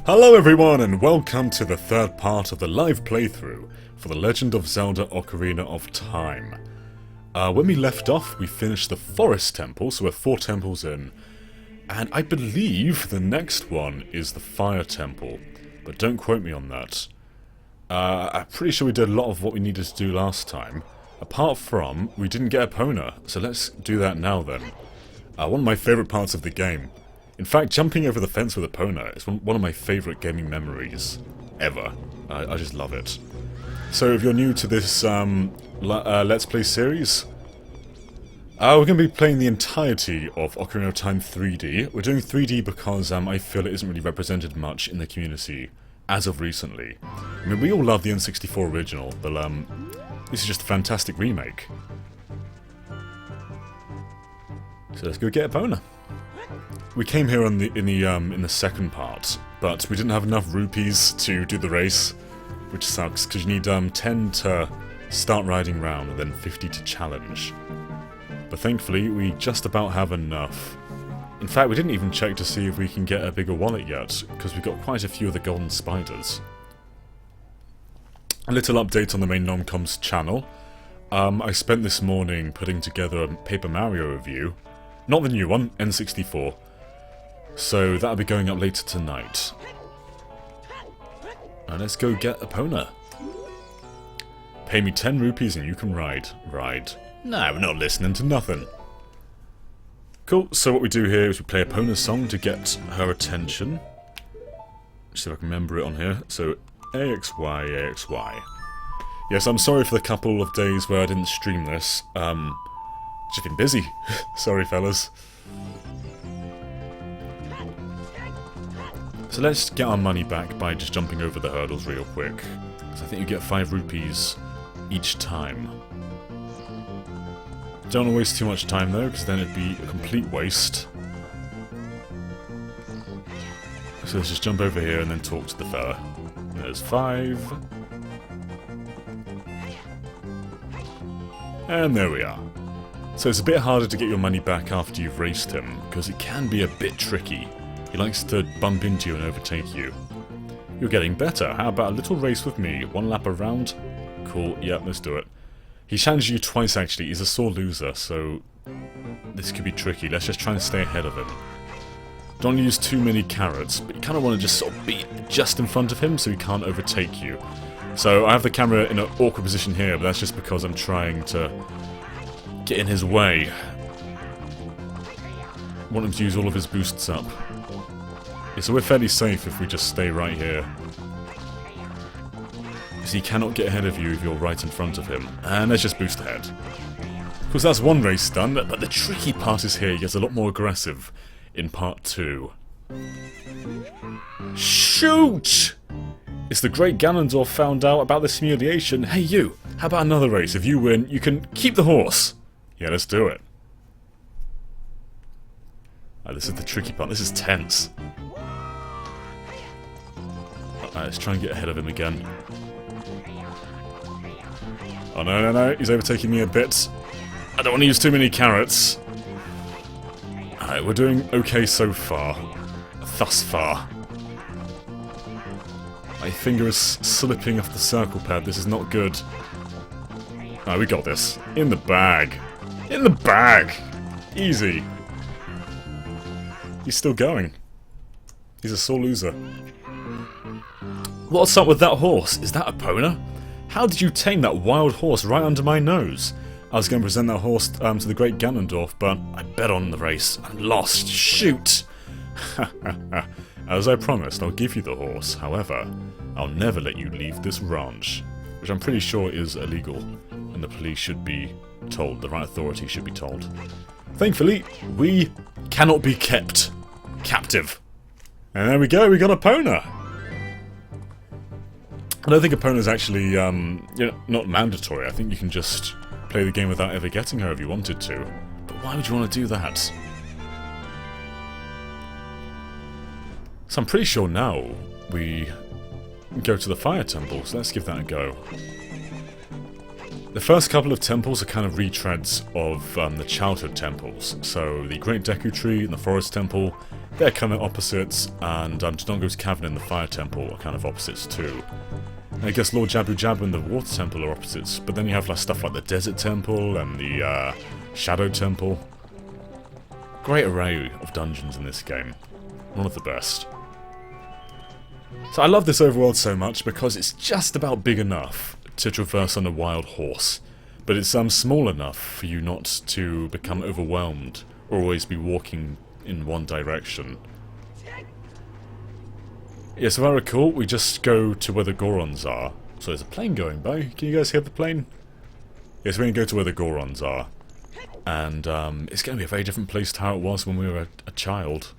Hello everyone and welcome to the third part of the live playthrough for The Legend of Zelda Ocarina of Time. When we left off, we finished the Forest Temple, so we're 4 temples in. And I believe the next one is the Fire Temple, but don't quote me on that. I'm pretty sure we did a lot of what we needed to do last time. Apart from, we didn't get Epona, so let's do that now then. One of my favourite parts of the game. In fact, jumping over the fence with Epona is one of my favourite gaming memories ever. I just love it. So if you're new to this Let's Play series, we're going to be playing the entirety of Ocarina of Time 3D. We're doing 3D because I feel it isn't really represented much in the community as of recently. I mean, we all love the N64 original, but this is just a fantastic remake. So let's go get Epona. We came here in the second part, but we didn't have enough rupees to do the race, which sucks because you need 10 to start riding round and then 50 to challenge. But thankfully, we just about have enough. In fact, we didn't even check to see if we can get a bigger wallet yet, because we got quite a few of the golden spiders. A little update on the main Nomcom's channel. I spent this morning putting together a Paper Mario review. Not the new one, N64. So that'll be going up later tonight. And let's go get Epona. Pay me 10 rupees and you can ride. Ride. Nah, we're not listening to nothing. Cool, so what we do here is we play Epona's song to get her attention. Let's see if I can remember it on here. So, AXY, AXY. Yes, I'm sorry for the couple of days where I didn't stream this. Just been busy. Sorry, fellas. So let's get our money back by just jumping over the hurdles real quick. Because I think you get 5 rupees each time. Don't want to waste too much time though, because then it'd be a complete waste. So let's just jump over here and then talk to the fella. There's 5. And there we are. So it's a bit harder to get your money back after you've raced him, because it can be a bit tricky. He likes to bump into you and overtake you. You're getting better. How about a little race with me? 1 lap around? Cool, yeah, let's do it. He challenged you twice actually. He's a sore loser, so this could be tricky. Let's just try and stay ahead of him. Don't use too many carrots, but you kind of want to just sort of be just in front of him so he can't overtake you. So I have the camera in an awkward position here, but that's just because I'm trying to get in his way. I want him to use all of his boosts up. Yeah, so we're fairly safe if we just stay right here. Because he cannot get ahead of you if you're right in front of him. And let's just boost ahead. Of course, that's one race done, but the tricky part is here. He gets a lot more aggressive in part 2. Shoot! It's the great Ganondorf found out about this humiliation. Hey you, how about another race? If you win, you can keep the horse. Yeah, let's do it. This is the tricky part. This is tense. Let's try and get ahead of him again. Oh no, no, no. He's overtaking me a bit. I don't want to use too many carrots. Alright, we're doing okay so far. Thus far. My finger is slipping off the circle pad. This is not good. Alright, we got this. In the bag. In the bag! Easy. He's still going. He's a sore loser. What's up with that horse? Is that Epona? How did you tame that wild horse right under my nose? I was going to present that horse to the great Ganondorf, but I bet on the race. I lost. Shoot! As I promised, I'll give you the horse. However, I'll never let you leave this ranch. Which I'm pretty sure is illegal. And the police should be told. The right authorities should be told. Thankfully, we cannot be kept captive. And there we go, we got Epona. I don't think Epona's actually, not mandatory. I think you can just play the game without ever getting her if you wanted to. But why would you want to do that? So I'm pretty sure now we go to the Fire Temple, so let's give that a go. The first couple of temples are kind of retreads of the childhood temples. So the Great Deku Tree and the Forest Temple they're kind of opposites, and Dodongo's Cavern and the Fire Temple are kind of opposites too. And I guess Lord Jabu Jabu and the Water Temple are opposites, but then you have like stuff like the Desert Temple and the Shadow Temple. Great array of dungeons in this game. One of the best. So I love this overworld so much because it's just about big enough to traverse on a wild horse, but it's small enough for you not to become overwhelmed or always be walking in one direction. Yeah, so if I recall, we just go to where the Gorons are. So there's a plane going by. Can you guys hear the plane? Yes, we're going to go to where the Gorons are. And it's going to be a very different place to how it was when we were a child.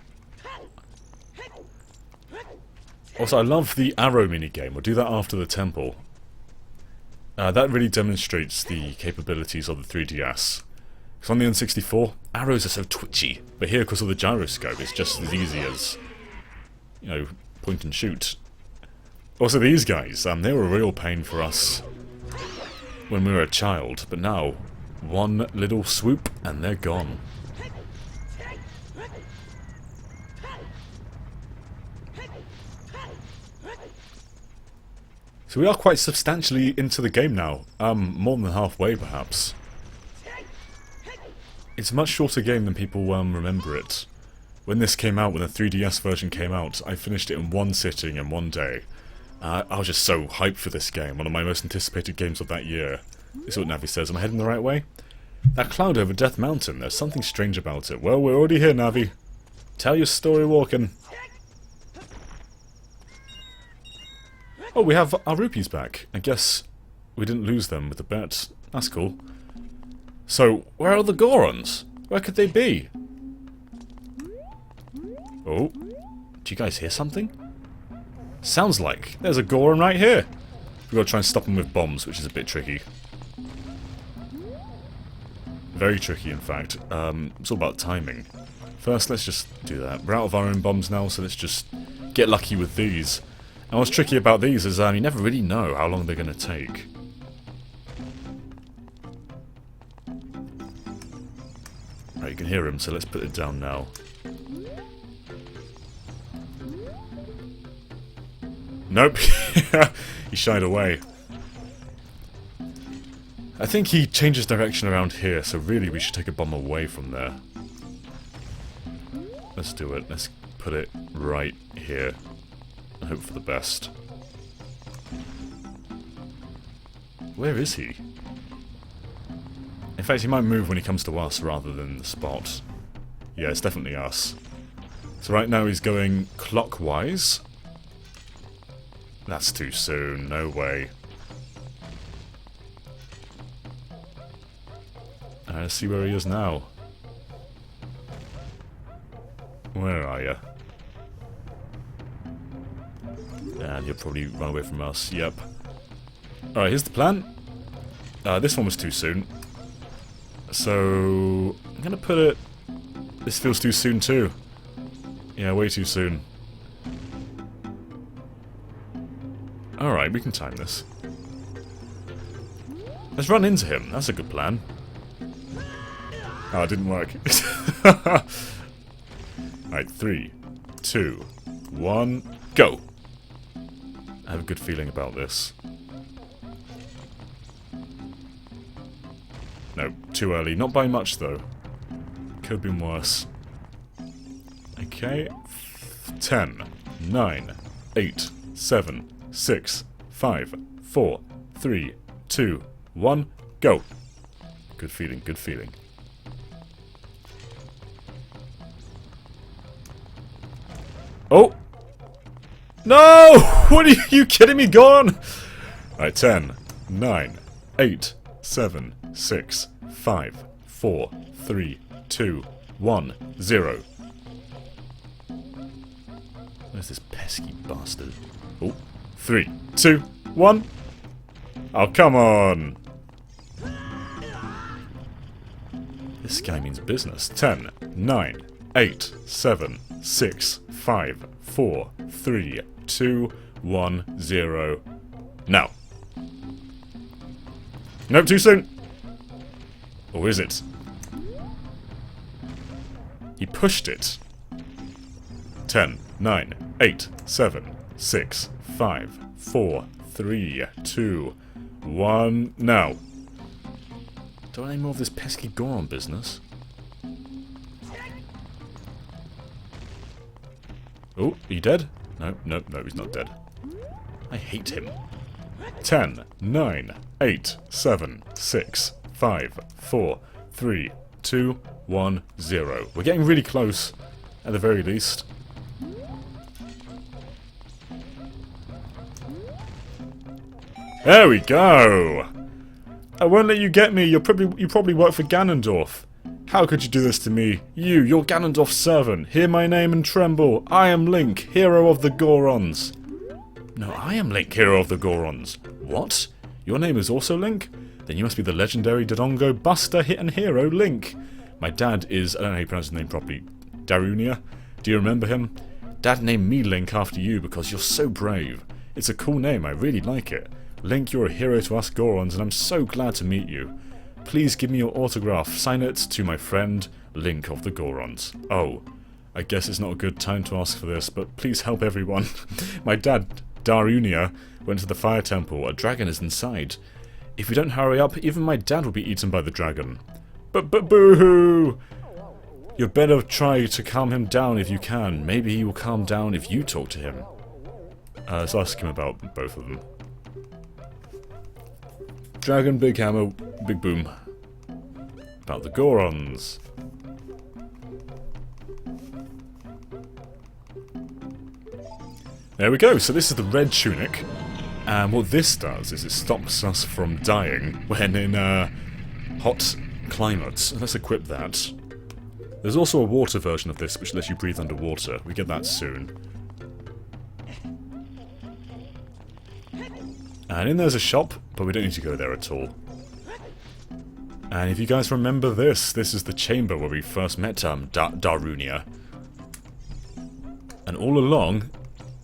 Also, I love the arrow minigame. We'll do that after the temple. That really demonstrates the capabilities of the 3DS. Because on the N64, arrows are so twitchy. But here, because of the gyroscope, it's just as easy as, you know, point and shoot. Also, these guys, they were a real pain for us when we were a child. But now, one little swoop and they're gone. So we are quite substantially into the game now. More than halfway, perhaps. It's a much shorter game than people remember it. When this came out, when the 3DS version came out, I finished it in one sitting in one day. I was just so hyped for this game, one of my most anticipated games of that year. This is what Navi says. Am I heading the right way? That cloud over Death Mountain, there's something strange about it. Well, we're already here, Navi. Tell your story walking. Oh, we have our rupees back. I guess we didn't lose them with the bet. That's cool. So, where are the Gorons? Where could they be? Oh, do you guys hear something? Sounds like there's a Goron right here. We've got to try and stop him with bombs, which is a bit tricky. Very tricky, in fact. It's all about timing. First, let's just do that. We're out of our own bombs now, so let's just get lucky with these. And what's tricky about these is you never really know how long they're going to take. Right, you can hear him, so let's put it down now. Nope. He shied away. I think he changes direction around here, so really we should take a bomb away from there. Let's do it. Let's put it right here. And hope for the best. Where is he? In fact, he might move when he comes to us rather than the spot. Yeah, it's definitely us. So right now he's going clockwise. That's too soon. No way. Let's see where he is now. Where are you? And he'll probably run away from us. Yep. Alright, here's the plan. This one was too soon. So, I'm gonna put it... This feels too soon too. Yeah, way too soon. Alright, we can time this. Let's run into him. That's a good plan. Oh, it didn't work. Alright, 3, 2, 1, go! I have a good feeling about this. No, too early. Not by much, though. Could have been worse. Okay. 10, 9, 8, 7, 6, 5, 4, 3, 2, 1, go! Good feeling, good feeling. Oh! No! What are you kidding me? Gone! Alright, 10, 9, 8, 7, 6, 5, 4, 3, 2, 1, 0. Where's this pesky bastard? Oh, 3, 2, 1. Oh, come on! This guy means business. 10, 9, 8, 7, 6, 5, 4, 3, 2, 1, 0. Now. Nope, too soon. Or is it? He pushed it. 10, 9, 8, 7, 6, 5, 4, 3, 2, 1, now. Don't want any more of this pesky Goron business. Oh, are you dead? No, no, no, he's not dead. I hate him. 10, 9, 8, 7, 6, 5, 4, 3, 2, 1, 0. We're getting really close, at the very least. There we go! I won't let you get me. You probably work for Ganondorf. How could you do this to me? You're Ganondorf's servant. Hear my name and tremble. I am Link, hero of the Gorons. No, I am Link, hero of the Gorons. What? Your name is also Link? Then you must be the legendary Dodongo Buster Hit and Hero Link. My dad is, I don't know how you pronounce his name properly, Darunia? Do you remember him? Dad named me Link after you because you're so brave. It's a cool name, I really like it. Link, you're a hero to us Gorons and I'm so glad to meet you. Please give me your autograph. Sign it to my friend, Link of the Gorons. Oh, I guess it's not a good time to ask for this, but please help everyone. My dad, Darunia, went to the fire temple. A dragon is inside. If we don't hurry up, even my dad will be eaten by the dragon. But boo-hoo! You'd better try to calm him down if you can. Maybe he will calm down if you talk to him. Let's ask him about both of them. Dragon, big hammer, big boom. About the Gorons. There we go, so this is the red tunic. And what this does is it stops us from dying when in hot climates. Let's equip that. There's also a water version of this which lets you breathe underwater. We get that soon. And in there's a shop, but we don't need to go there at all. And if you guys remember this is the chamber where we first met Darunia. And all along,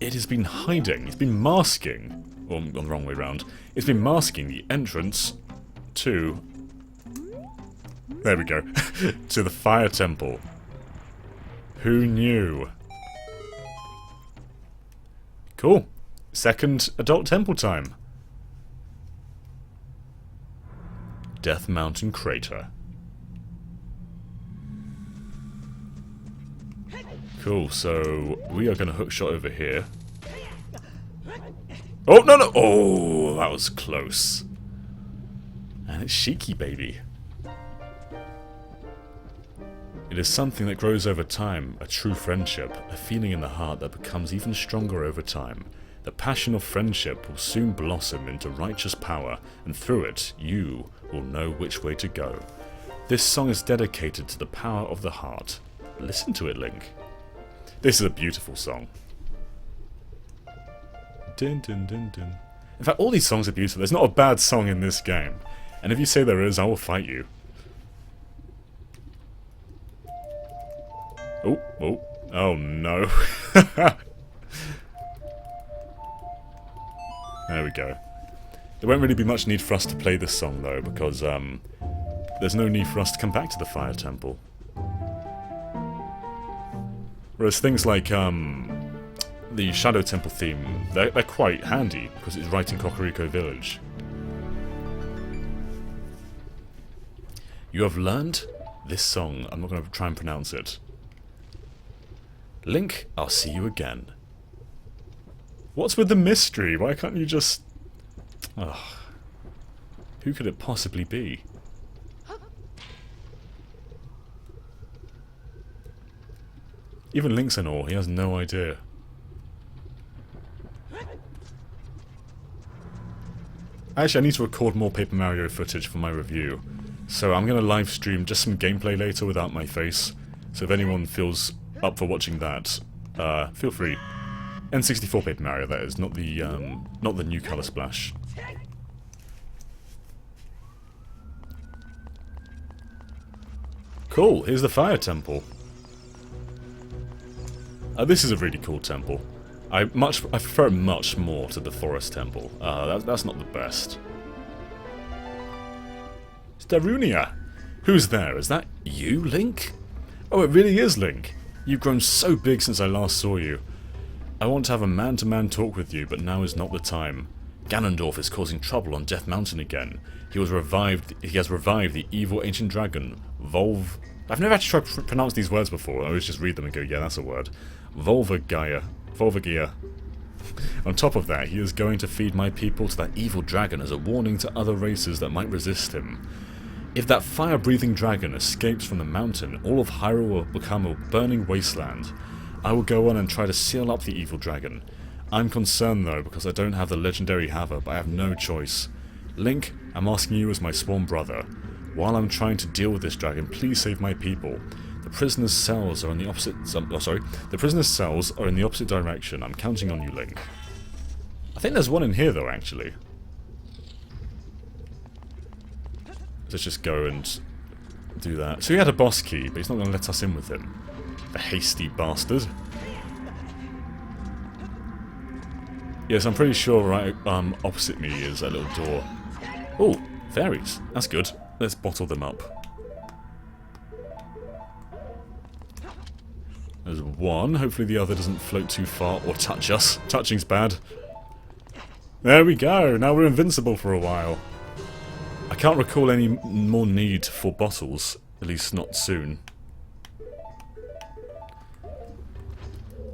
it has been hiding, it's been masking, or on the wrong way round, it's been masking the entrance to, there we go, to the fire temple. Who knew? Cool. Second adult temple time. Death Mountain Crater. Cool, so we are going to hookshot over here. Oh, no, no! Oh, that was close. And it's Shiki, baby. It is something that grows over time, a true friendship, a feeling in the heart that becomes even stronger over time. The passion of friendship will soon blossom into righteous power, and through it, you will know which way to go. This song is dedicated to the power of the heart. Listen to it, Link. This is a beautiful song. Dun, dun, dun, dun. In fact, all these songs are beautiful. There's not a bad song in this game. And if you say there is, I will fight you. Oh, oh, oh no. There we go. There won't really be much need for us to play this song though, because there's no need for us to come back to the Fire Temple. Whereas things like the Shadow Temple theme, they're quite handy, because it's right in Kakariko Village. You have learned this song. I'm not going to try and pronounce it. Link, I'll see you again. What's with the mystery? Why can't you just... Ugh. Who could it possibly be? Even Link's in awe, he has no idea. Actually, I need to record more Paper Mario footage for my review. So I'm going to live stream just some gameplay later without my face. So if anyone feels up for watching that, feel free. N64 Paper Mario, that is, not the new Color Splash. Cool, here's the Fire Temple. This is a really cool temple. I prefer it much more to the Forest Temple. That's not the best. It's Darunia! Who's there? Is that you, Link? Oh, it really is Link. You've grown so big since I last saw you. I want to have a man-to-man talk with you, but now is not the time. Ganondorf is causing trouble on Death Mountain again. He has revived the evil ancient dragon, Volv... I've never actually tried to pronounce these words before. I always just read them and go, yeah, that's a word. Volvagia. On top of that, he is going to feed my people to that evil dragon as a warning to other races that might resist him. If that fire-breathing dragon escapes from the mountain, all of Hyrule will become a burning wasteland. I will go on and try to seal up the evil dragon. I'm concerned though, because I don't have the legendary Hava, but I have no choice. Link, I'm asking you as my sworn brother. While I'm trying to deal with this dragon, please save my people. The prisoners' cells are in the opposite... The prisoners' cells are in the opposite direction. I'm counting on you, Link. I think there's one in here though, actually. Let's just go and do that. So he had a boss key, but he's not going to let us in with him. The hasty bastard. Yes, I'm pretty sure right opposite me is a little door. Oh, fairies. That's good. Let's bottle them up. There's one. Hopefully the other doesn't float too far or touch us. Touching's bad. There we go. Now we're invincible for a while. I can't recall any more need for bottles. At least not soon.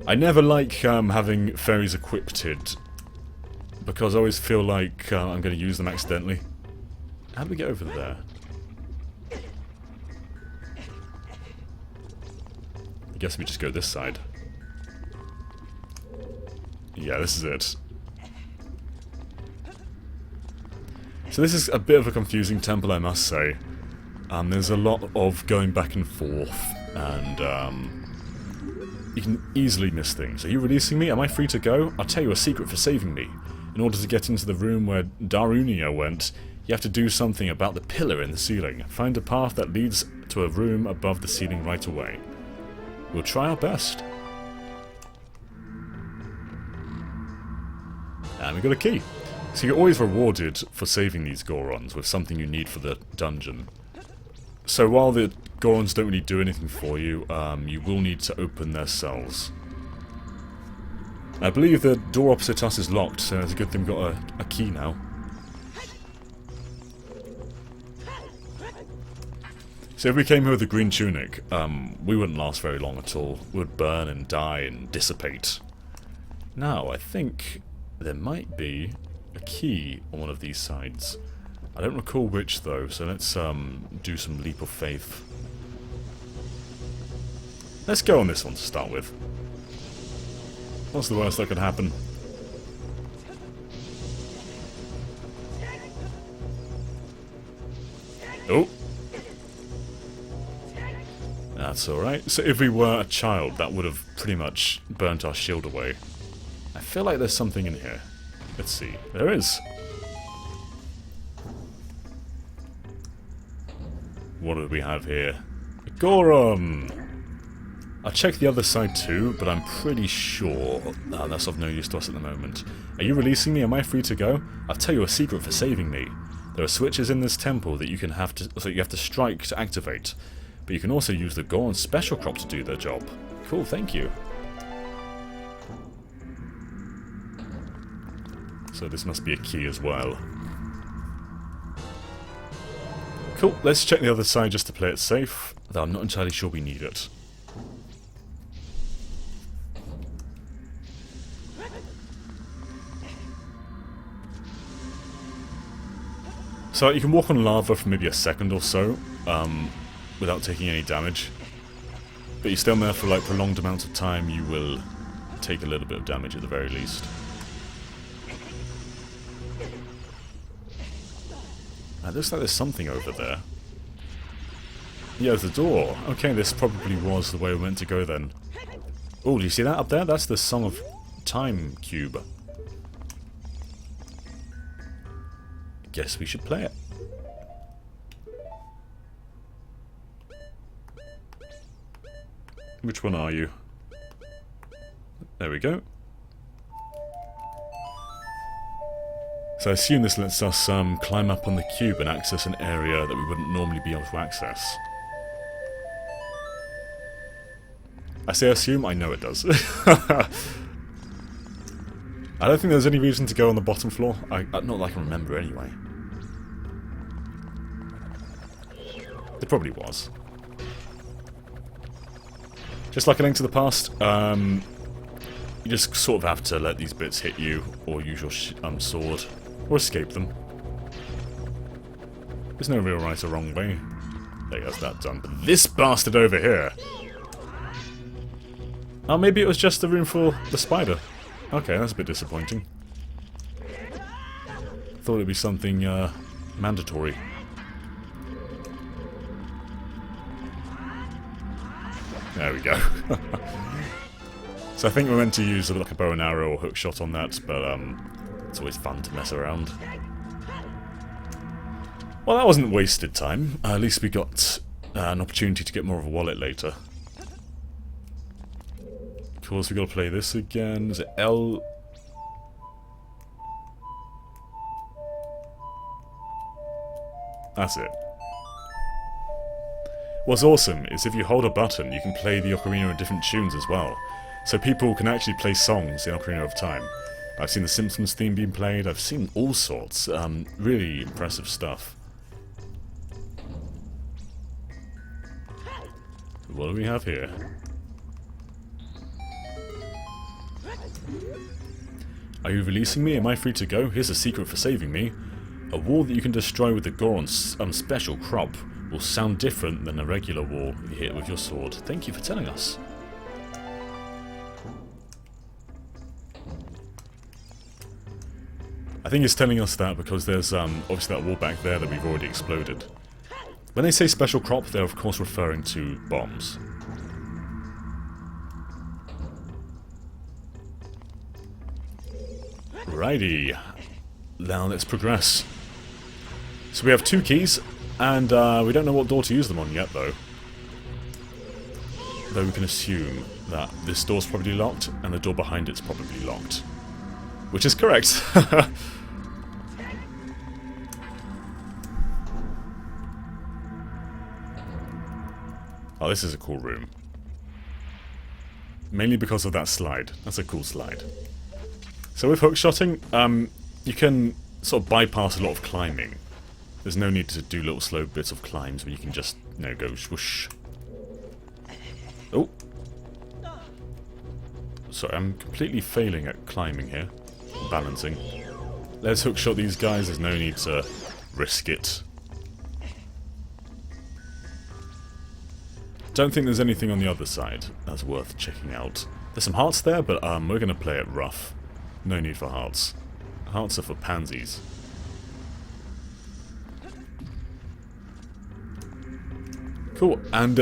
I never like having fairies equipped, because I always feel like I'm going to use them accidentally. How do we get over there? I guess we just go this side. Yeah, this is it. So this is a bit of a confusing temple, I must say. There's a lot of going back and forth, and you can easily miss things. Are you releasing me? Am I free to go? I'll tell you a secret for saving me. In order to get into the room where Darunia went, you have to do something about the pillar in the ceiling. Find a path that leads to a room above the ceiling right away. We'll try our best. And we got a key. So you're always rewarded for saving these Gorons with something you need for the dungeon. So while the Gorons don't really do anything for you, you will need to open their cells. I believe the door opposite us is locked, so it's a good thing we've got a key now. So if we came here with a green tunic, we wouldn't last very long at all. We would burn and die and dissipate. Now, I think there might be a key on one of these sides. I don't recall which though, so let's do some leap of faith. Let's go on this one to start with. What's the worst that could happen? Oh! That's alright. So if we were a child, that would have pretty much burnt our shield away. I feel like there's something in here. Let's see. There is! What do we have here? Goron! I'll check the other side too, but I'm pretty sure that's of no use to us at the moment. Are you releasing me? Am I free to go? I'll tell you a secret for saving me. There are switches in this temple that you have to strike to activate, but you can also use the Goron special crop to do their job. Cool, thank you. So this must be a key as well. Cool, let's check the other side just to play it safe, though I'm not entirely sure we need it. So you can walk on lava for maybe a second or so, without taking any damage. But you stay on there for like prolonged amounts of time, you will take a little bit of damage at the very least. It looks like there's something over there. Yeah, there's a door. Okay, this probably was the way we meant to go then. Oh, do you see that up there? That's the Song of Time cube. Guess we should play it. Which one are you? There we go. So I assume this lets us climb up on the cube and access an area that we wouldn't normally be able to access. I say assume, I know it does. I don't think there's any reason to go on the bottom floor. Not that I can remember anyway. There probably was. Just like A Link to the Past, you just sort of have to let these bits hit you, or use your sword, or escape them. There's no real right or wrong way. There goes that done. But this bastard over here... Oh, maybe it was just the room for the spider. Okay, that's a bit disappointing. Thought it'd be something mandatory. There we go. So I think we're meant to use like a bow and arrow or hook shot on that, but it's always fun to mess around. Well, that wasn't wasted time. At least we got an opportunity to get more of a wallet later. Of course, we got to play this again. Is it L? That's it. What's awesome is if you hold a button, you can play the Ocarina in different tunes as well. So people can actually play songs in Ocarina of Time. I've seen the Simpsons theme being played, I've seen all sorts. Really impressive stuff. What do we have here? Are you releasing me? Am I free to go? Here's a secret for saving me. A wall that you can destroy with the Goron's special crop will sound different than a regular wall you hit with your sword. Thank you for telling us. I think it's telling us that because there's obviously that wall back there that we've already exploded. When they say special crop, they're of course referring to bombs. Righty. Now let's progress. So we have 2 keys, and we don't know what door to use them on yet, though. Though we can assume that this door's probably locked, and the door behind it's probably locked. Which is correct. Oh, this is a cool room. Mainly because of that slide. That's a cool slide. So with hookshotting, you can sort of bypass a lot of climbing. There's no need to do little slow bits of climbs where you can just, you know, go swoosh. Oh. Sorry, I'm completely failing at climbing here. Balancing. Let's hookshot these guys, there's no need to risk it. Don't think there's anything on the other side that's worth checking out. There's some hearts there, but we're going to play it rough. No need for hearts. Hearts are for pansies. Cool, and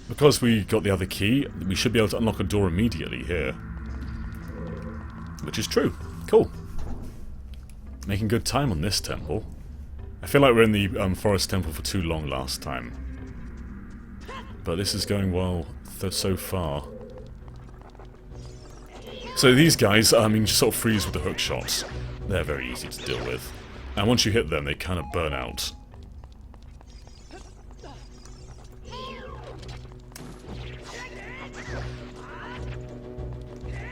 because we got the other key, we should be able to unlock a door immediately here. Which is true. Cool. Making good time on this temple. I feel like we're in the forest temple for too long last time. But this is going well so far. So these guys, I mean, just sort of freeze with the hook shots. They're very easy to deal with. And once you hit them, they kind of burn out.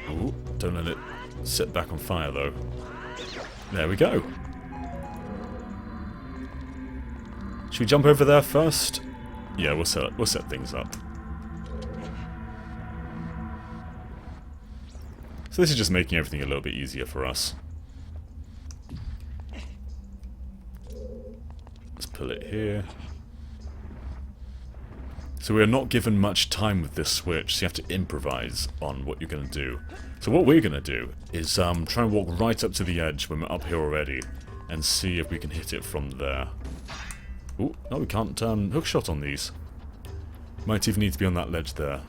Ooh, don't let it set back on fire, though. There we go. Should we jump over there first? Yeah, we'll set things up. So this is just making everything a little bit easier for us. Let's pull it here. So we're not given much time with this switch, so you have to improvise on what you're going to do. So what we're going to do is try and walk right up to the edge when we're up here already, and see if we can hit it from there. Ooh, no, we can't hookshot on these. Might even need to be on that ledge there.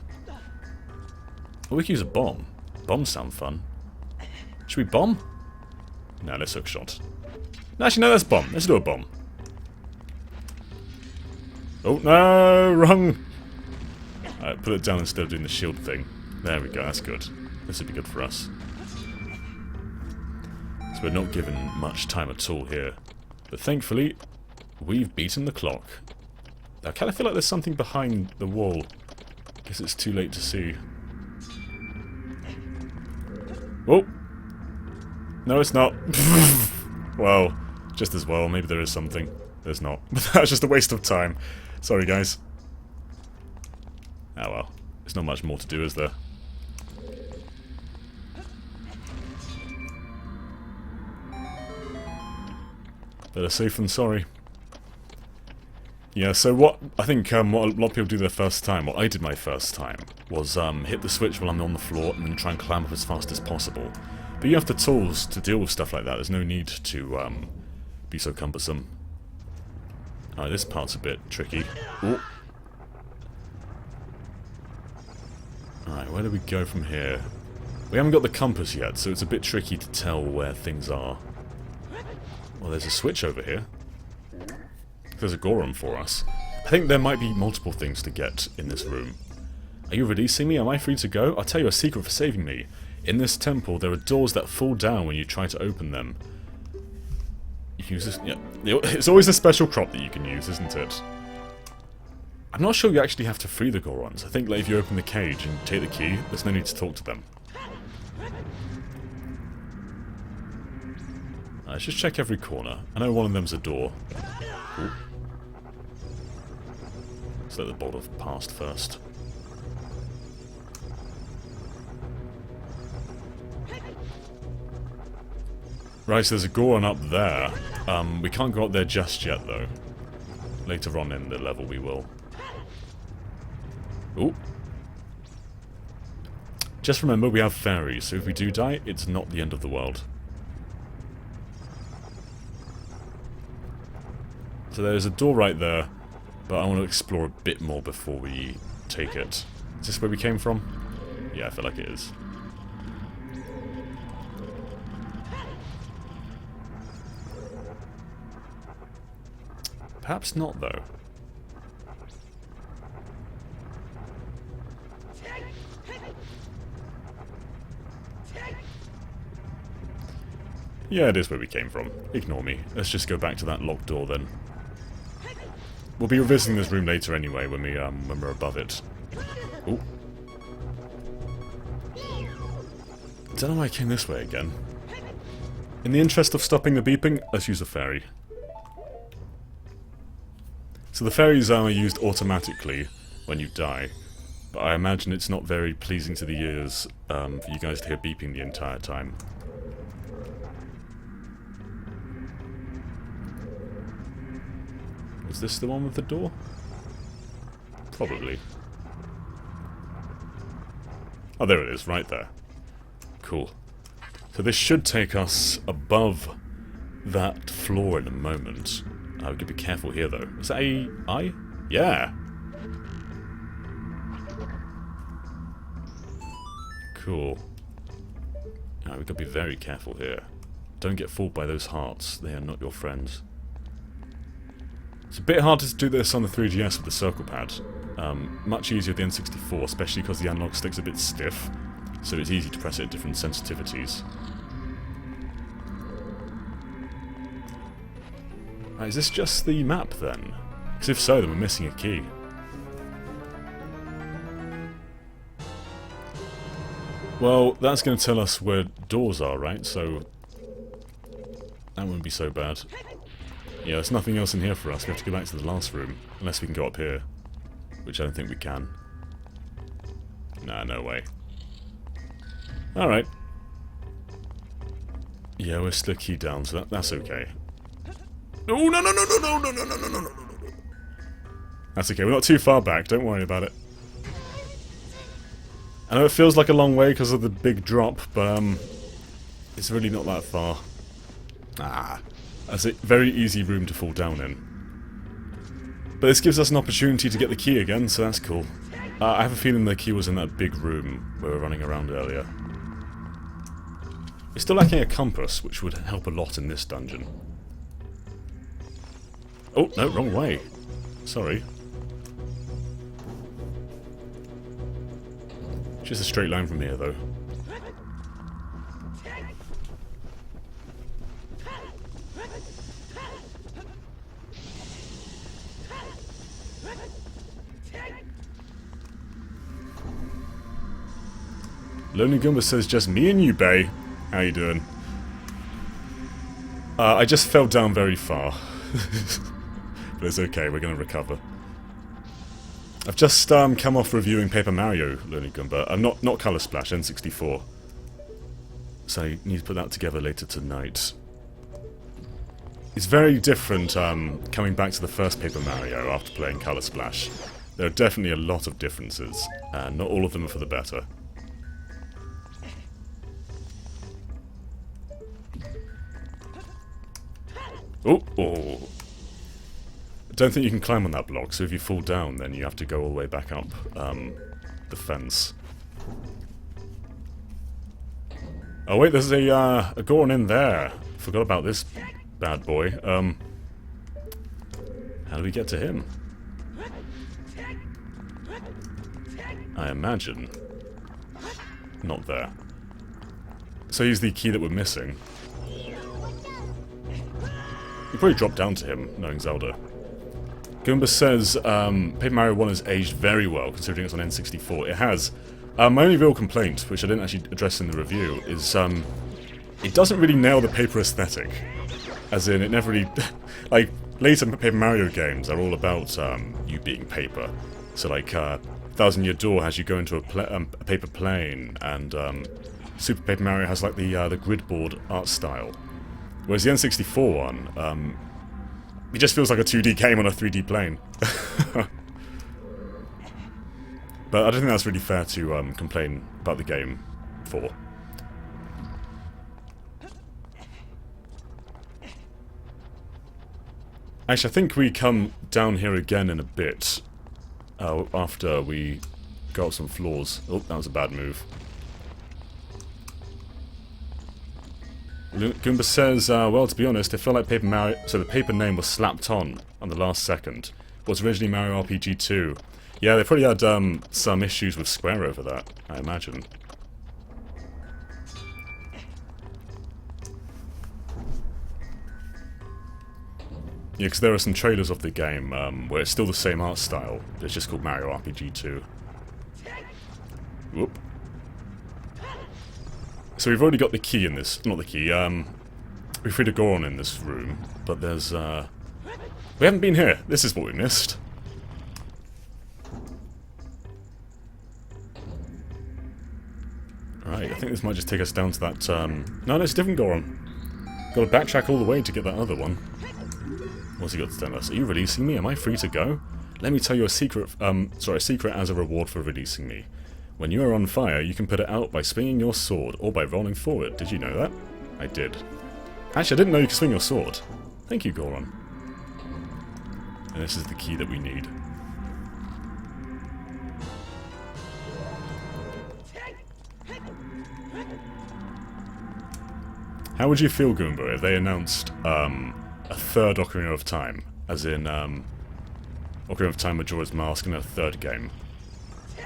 Oh, we can use a bomb. Bombs sound fun. Should we bomb? No, let's hookshot. No, actually, no, let's bomb. Let's do a bomb. Oh, no! Wrong! Alright, put it down instead of doing the shield thing. There we go, that's good. This would be good for us. So we're not given much time at all here. But thankfully, we've beaten the clock. I kind of feel like there's something behind the wall. Guess it's too late to see. Oh! No, it's not. Well, just as well. Maybe there is something. There's not. That's just a waste of time. Sorry, guys. Oh well. There's not much more to do, is there? Better safe than sorry. Yeah, so what I think what a lot of people do their first time, what I did my first time, was hit the switch while I'm on the floor and then try and climb up as fast as possible. But you have the tools to deal with stuff like that. There's no need to be so cumbersome. Alright, this part's a bit tricky. Ooh. Alright, where do we go from here? We haven't got the compass yet, so it's a bit tricky to tell where things are. Well, there's a switch over here. There's a Goron for us. I think there might be multiple things to get in this room. Are you releasing me? Am I free to go? I'll tell you a secret for saving me. In this temple, there are doors that fall down when you try to open them. You can use this... Yeah, it's always a special crop that you can use, isn't it? I'm not sure you actually have to free the Gorons. I think like, if you open the cage and take the key, there's no need to talk to them. Let's just check every corner. I know one of them's a door. Ooh. Let's let the bolt have passed first. Right, so there's a Goron up there. We can't go up there just yet, though. Later on in the level we will. Ooh. Just remember, we have fairies, so if we do die, it's not the end of the world. So there's a door right there, but I want to explore a bit more before we take it. Is this where we came from? Yeah, I feel like it is. Perhaps not, though. Yeah, it is where we came from. Ignore me. Let's just go back to that locked door, then. We'll be revisiting this room later anyway, when we're above it. Ooh. I don't know why I came this way again. In the interest of stopping the beeping, let's use a fairy. So the fairies are used automatically when you die, but I imagine it's not very pleasing to the ears for you guys to hear beeping the entire time. Is this the one with the door? Probably. Oh, there it is, right there. Cool. So this should take us above that floor in a moment. We could be careful here, though. Is that a eye? Yeah! Cool. Now, we've got to be very careful here. Don't get fooled by those hearts. They are not your friends. It's a bit harder to do this on the 3DS with the circle pad. Much easier with the N64, especially because the analog stick's a bit stiff, so it's easy to press it at different sensitivities. Right, is this just the map then? Because if so, then we're missing a key. Well, that's going to tell us where doors are, right? So that wouldn't be so bad. Yeah, there's nothing else in here for us. We have to go back to the last room. Unless we can go up here. Which I don't think we can. Nah, no way. Alright. Yeah, we're still keyed down, so that's okay. Oh, no, no, no, no, no, no, no, no, no, no, no, no. That's okay, we're not too far back. Don't worry about it. I know it feels like a long way because of the big drop, but it's really not that far. Ah. That's a very easy room to fall down in. But this gives us an opportunity to get the key again, so that's cool. I have a feeling the key was in that big room where we were running around earlier. We're still lacking a compass, which would help a lot in this dungeon. Oh, no, wrong way. Sorry. Just a straight line from here, though. Lonely Goomba says, just me and you, bae. How you doing? I just fell down very far. But it's okay, we're gonna recover. I've just come off reviewing Paper Mario, Lonely Goomba. Not Color Splash, N64. So I need to put that together later tonight. It's very different coming back to the first Paper Mario after playing Color Splash. There are definitely a lot of differences, and not all of them are for the better. Oh! I don't think you can climb on that block, so if you fall down, then you have to go all the way back up the fence. Oh wait, there's a Goron in there. Forgot about this bad boy. How do we get to him? I imagine not there. So he's the key that we're missing. You probably drop down to him, knowing Zelda. Goomba says, Paper Mario 1 has aged very well, considering it's on N64. It has. My only real complaint, which I didn't actually address in the review, is it doesn't really nail the paper aesthetic. As in, it never really... like, later Paper Mario games are all about you being paper. So like, Thousand Year Door has you go into a paper plane, and Super Paper Mario has like the grid board art style. Whereas the N64 one, it just feels like a 2D game on a 3D plane. But I don't think that's really fair to complain about the game for. Actually, I think we come down here again in a bit. After we go up some floors. Oh, that was a bad move. Goomba says, well, to be honest, it felt like Paper Mario... So the paper name was slapped on the last second. It was originally Mario RPG 2. Yeah, they probably had some issues with Square over that, I imagine. Yeah, because there are some trailers of the game where it's still the same art style. It's just called Mario RPG 2. Whoop. So we've already got the key in this... Not the key, we've freed a Goron in this room, but there's, we haven't been here. This is what we missed. Right, I think this might just take us down to that, No, it's a different Goron. Gotta backtrack all the way to get that other one. What's he got to tell us? Are you releasing me? Am I free to go? Let me tell you a secret, a secret as a reward for releasing me. When you are on fire, you can put it out by swinging your sword, or by rolling forward. Did you know that? I did. Actually, I didn't know you could swing your sword. Thank you, Goron. And this is the key that we need. How would you feel, Goomba, if they announced, a third Ocarina of Time? As in, Ocarina of Time Majora's Mask in a third game.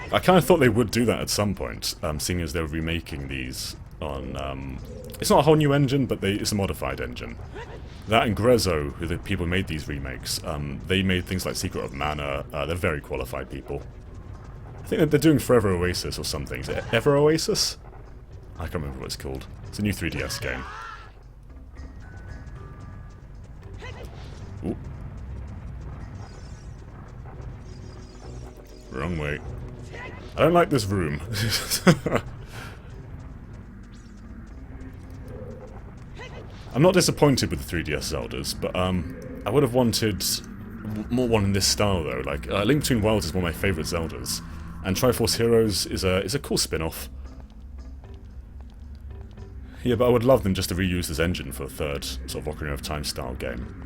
I kind of thought they would do that at some point, seeing as they're remaking these on, it's not a whole new engine, but it's a modified engine. That and Grezzo, who the people who made these remakes, they made things like Secret of Mana. They're very qualified people. I think that they're doing Forever Oasis or something. Is it Ever Oasis? I can't remember what it's called. It's a new 3DS game. Ooh. Wrong way. I don't like this room. I'm not disappointed with the 3DS Zeldas, but I would have wanted more one in this style though. Like Link Between Worlds is one of my favourite Zeldas, and Triforce Heroes is a cool spin-off. Yeah, but I would love them just to reuse this engine for a third sort of Ocarina of Time style game.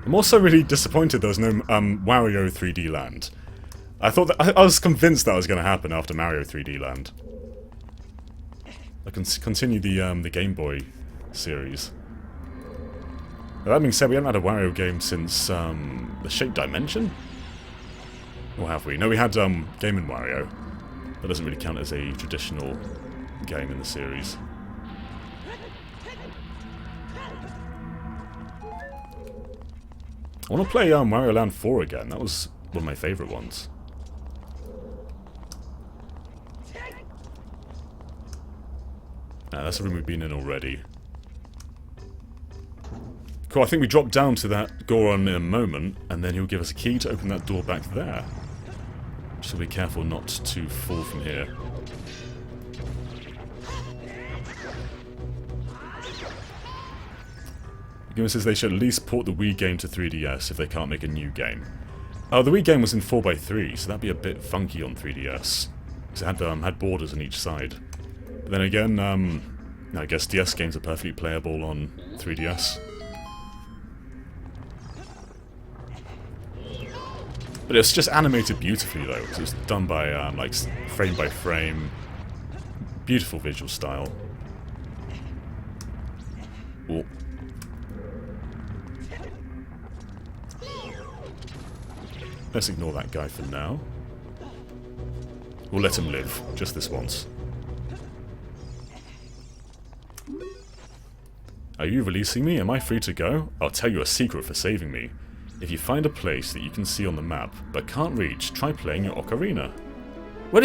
I'm also really disappointed there was no Wario 3D Land. I thought that I was convinced that was going to happen after Mario 3D Land. I can continue the Game Boy series. That being said, we haven't had a Wario game since the Shaped Dimension? Or have we? No, we had Game & Wario. That doesn't really count as a traditional game in the series. I want to play Wario Land 4 again. That was one of my favourite ones. That's a room we've been in already. Cool, I think we drop down to that Goron in a moment, and then he'll give us a key to open that door back there. Just be careful not to fall from here. The game says they should at least port the Wii game to 3DS if they can't make a new game. Oh, the Wii game was in 4x3, so that'd be a bit funky on 3DS. Because it had borders on each side. But then again, I guess DS games are perfectly playable on 3DS. But it's just animated beautifully though, because it's done by, like, frame by frame. Beautiful visual style. Oh. Let's ignore that guy for now. We'll let him live, just this once. Are you releasing me? Am I free to go? I'll tell you a secret for saving me. If you find a place that you can see on the map, but can't reach, try playing your Ocarina. Where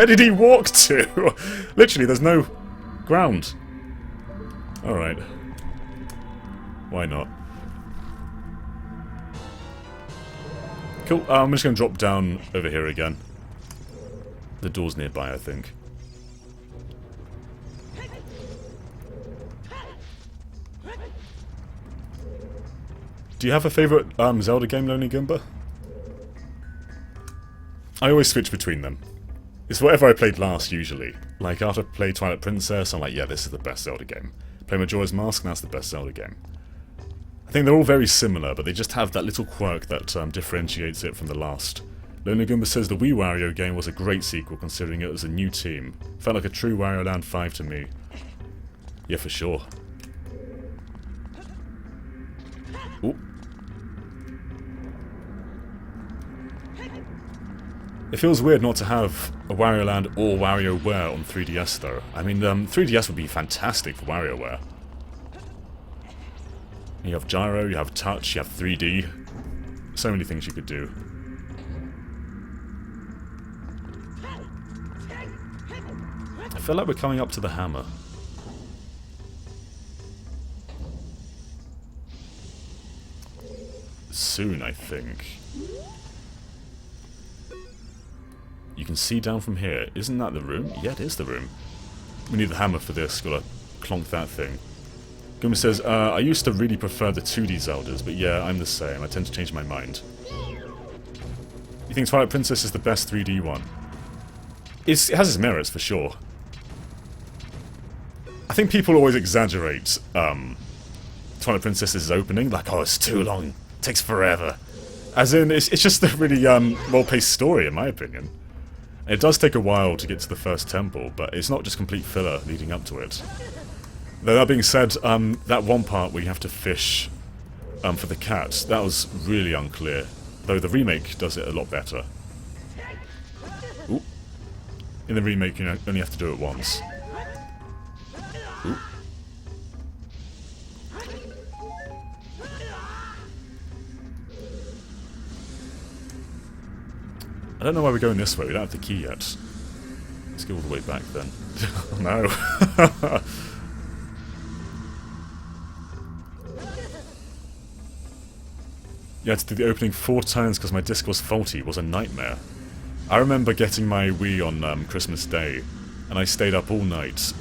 did he walk to? Literally, there's no ground. Alright. Why not? Cool, I'm just going to drop down over here again. The door's nearby, I think. Do you have a favourite Zelda game, Lonely Goomba? I always switch between them. It's whatever I played last, usually. Like, after I played Twilight Princess, I'm like, yeah, this is the best Zelda game. Play Majora's Mask, and that's the best Zelda game. I think they're all very similar, but they just have that little quirk that differentiates it from the last. Lonely Goomba says the Wii Wario game was a great sequel, considering it was a new team. Felt like a true Wario Land 5 to me. Yeah, for sure. Ooh. It feels weird not to have a Wario Land or WarioWare on 3DS though. I mean, 3DS would be fantastic for WarioWare. You have gyro, you have touch, you have 3D. So many things you could do. I feel like we're coming up to the hammer. Soon, I think. You can see down from here. Isn't that the room? Yeah, it is the room. We need the hammer for this. Gotta clonk that thing. Goomba says, I used to really prefer the 2D Zeldas, but yeah, I'm the same. I tend to change my mind. You think Twilight Princess is the best 3D one? It has its merits, for sure. I think people always exaggerate Twilight Princess's opening, like, oh, it's too long, it takes forever. As in, it's just a really well-paced story, in my opinion. It does take a while to get to the first temple, but it's not just complete filler leading up to it. Though that being said, that one part where you have to fish for the cat, that was really unclear. Though the remake does it a lot better. Ooh. In the remake, you only have to do it once. Ooh. I don't know why we're going this way, we don't have the key yet. Let's go all the way back then. No. You had to do the opening 4 times because my disc was faulty. It was a nightmare. I remember getting my Wii on Christmas Day, and I stayed up all night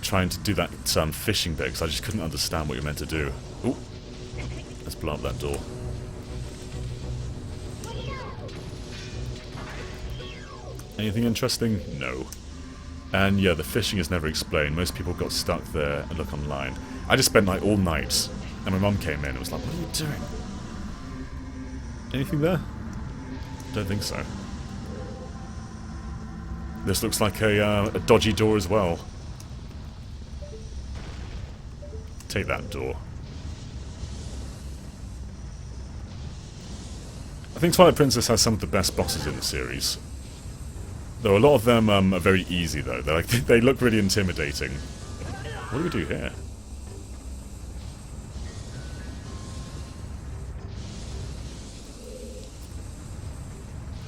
trying to do that fishing bit because I just couldn't understand what you're meant to do. Ooh. Let's blow up that door. Anything interesting? No. And yeah, the fishing is never explained. Most people got stuck there and look online. I just spent like all night, and my mum came in and was like, what are you doing? Anything there? Don't think so. This looks like a dodgy door as well. Take that door. I think Twilight Princess has some of the best bosses in the series. Though a lot of them are very easy though. They look really intimidating. What do we do here?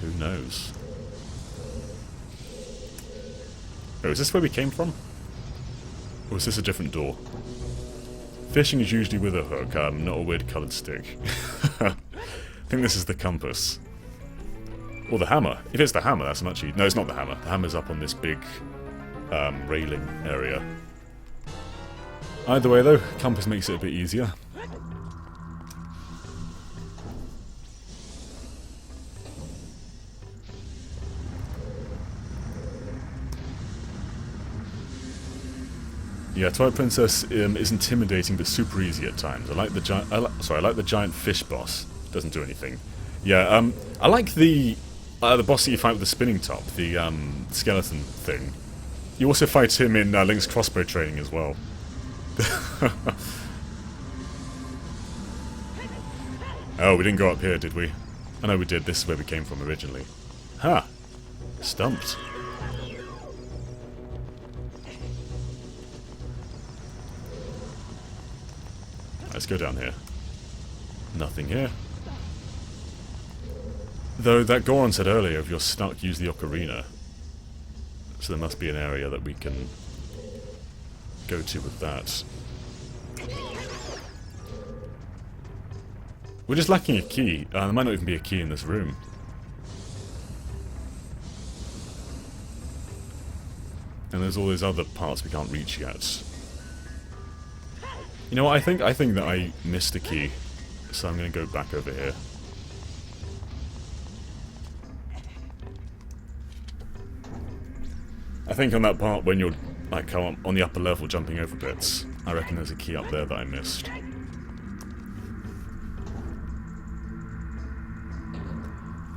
Who knows? Oh, is this where we came from? Or is this a different door? Fishing is usually with a hook, not a weird coloured stick. I think this is the compass. Or the hammer. If it's the hammer, that's much easier. No, it's not the hammer. The hammer's up on this big railing area. Either way, though, compass makes it a bit easier. Yeah, Twilight Princess is intimidating but super easy at times. I like the giant. I like the giant fish boss. Doesn't do anything. Yeah, I like the boss that you fight with the spinning top, the skeleton thing. You also fight him in Link's crossbow training as well. Oh, we didn't go up here, did we? I know we did. This is where we came from originally. Ha! Stumped. Let's go down here. Nothing here. Though that Goron said earlier, if you're stuck, use the Ocarina. So there must be an area that we can go to with that. We're just lacking a key. There might not even be a key in this room. And there's all those other parts we can't reach yet. You know what, I think that I missed a key, so I'm going to go back over here. I think on that part when you're like on the upper level jumping over bits, I reckon there's a key up there that I missed.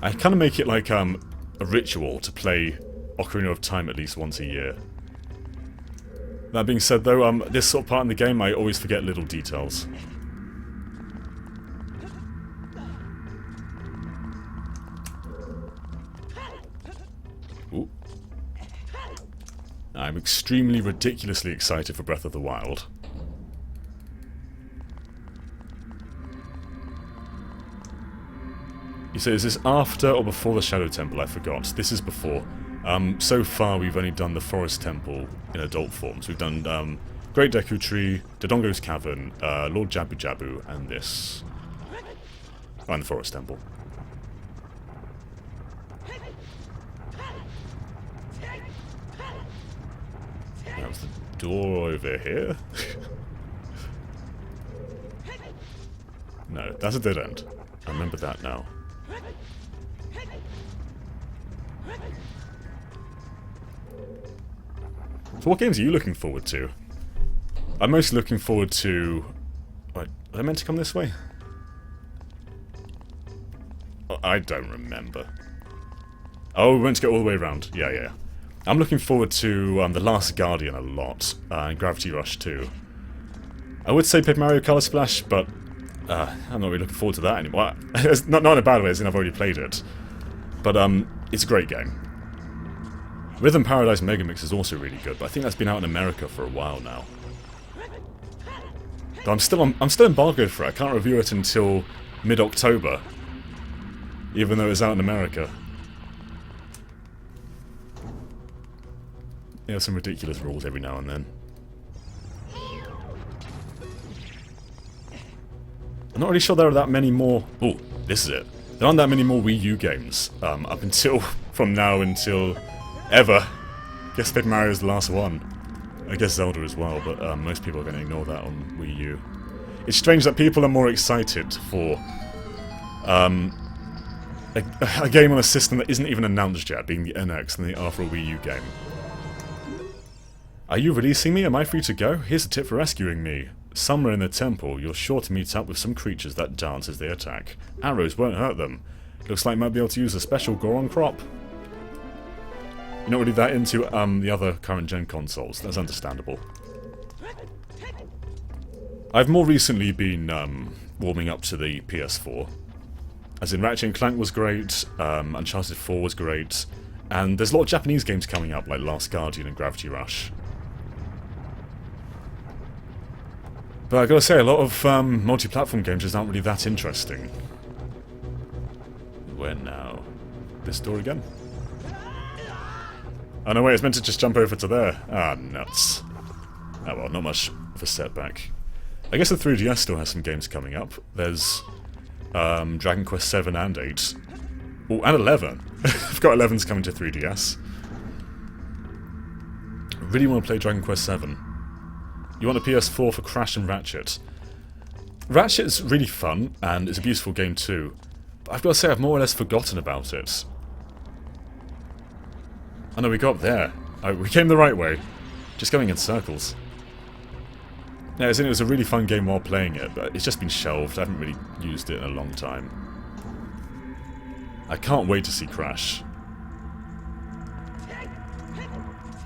I kind of make it like a ritual to play Ocarina of Time at least once a year. That being said though, this sort of part in the game I always forget little details. Ooh. I'm extremely ridiculously excited for Breath of the Wild. You say, is this after or before the Shadow Temple? I forgot. This is before. So far we've only done the Forest Temple in adult forms. We've done Great Deku Tree, Dodongo's Cavern, Lord Jabu Jabu, and this. Oh, and the Forest Temple. That was the door over here. No, that's a dead end. I remember that now. So what games are you looking forward to? I'm mostly looking forward to... Wait, are I meant to come this way? Oh, I don't remember. Oh, we went to go all the way around. Yeah, yeah. I'm looking forward to The Last Guardian a lot, and Gravity Rush 2. I would say Paper Mario Color Splash, but I'm not really looking forward to that anymore. not in a bad way, as in I've already played it. But it's a great game. Rhythm Paradise Megamix is also really good, but I think that's been out in America for a while now. Though I'm still embargoed for it. I can't review it until mid-October, even though it's out in America. Yeah, some ridiculous rules every now and then. I'm not really sure there are that many more... Oh, this is it. There aren't that many more Wii U games up until... from now until... ever. I guess Paper Mario's the last one. I guess Zelda as well, but most people are going to ignore that on Wii U. It's strange that people are more excited for a game on a system that isn't even announced yet, being the NX, than they are for a Wii U game. Are you releasing me? Am I free to go? Here's a tip for rescuing me. Somewhere in the temple, you're sure to meet up with some creatures that dance as they attack. Arrows won't hurt them. Looks like you might be able to use a special Goron crop. You're not really that into the other current-gen consoles. That's understandable. I've more recently been warming up to the PS4. As in, Ratchet & Clank was great, Uncharted 4 was great, and there's a lot of Japanese games coming up, like Last Guardian and Gravity Rush. But I've got to say, a lot of multi-platform games just aren't really that interesting. Where now? This door again? Oh no, wait, it's meant to just jump over to there. Ah, nuts. Oh well, not much of a setback. I guess the 3DS still has some games coming up. There's Dragon Quest 7 and 8. Oh, and 11. I've got 11's coming to 3DS. Really want to play Dragon Quest 7. You want a PS4 for Crash and Ratchet. Ratchet's really fun, and it's a beautiful game too. But I've got to say, I've more or less forgotten about it. Oh no, we got up there. Oh, we came the right way. Just going in circles. Yeah, as in it was a really fun game while playing it, but it's just been shelved. I haven't really used it in a long time. I can't wait to see Crash.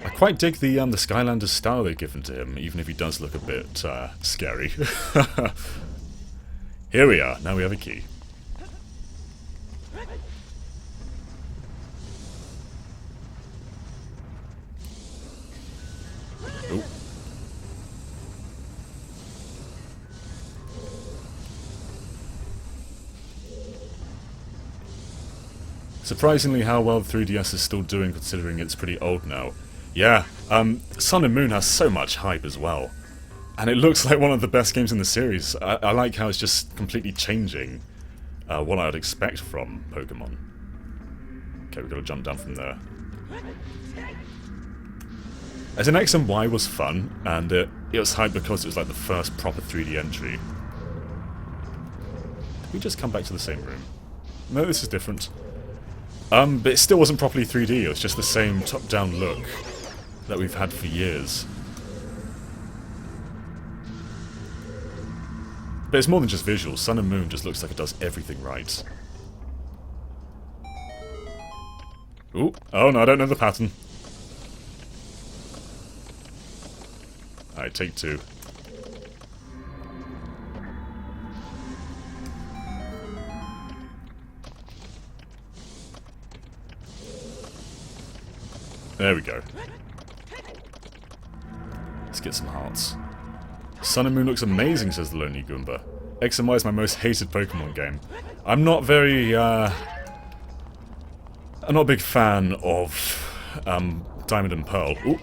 I quite dig the Skylanders style they've given to him, even if he does look a bit scary. Here we are. Now we have a key. Ooh. Surprisingly how well the 3DS is still doing considering it's pretty old now. Yeah, Sun and Moon has so much hype as well. And it looks like one of the best games in the series. I like how it's just completely changing what I would expect from Pokemon. Okay, we've got to jump down from there. As in, X and Y was fun, and it was hyped because it was like the first proper 3D entry. Did we just come back to the same room? No, this is different. But it still wasn't properly 3D, it was just the same top-down look that we've had for years. But it's more than just visuals. Sun and Moon just looks like it does everything right. Ooh, oh no, I don't know the pattern. Alright, take two. There we go. Let's get some hearts. Sun and Moon looks amazing, says the Lonely Goomba. X and Y is my most hated Pokemon game. I'm not very, I'm not a big fan of, Diamond and Pearl. Ooh.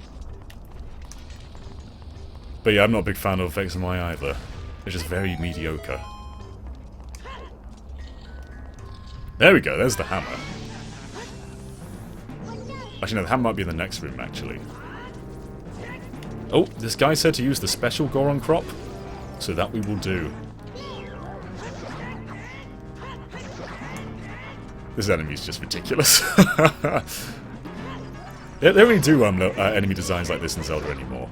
But yeah, I'm not a big fan of X and Y either. They're just very mediocre. There we go, there's the hammer. Actually, no, the hammer might be in the next room, actually. Oh, this guy said to use the special Goron crop, so that we will do. This enemy's just ridiculous. They don't really do enemy designs like this in Zelda anymore.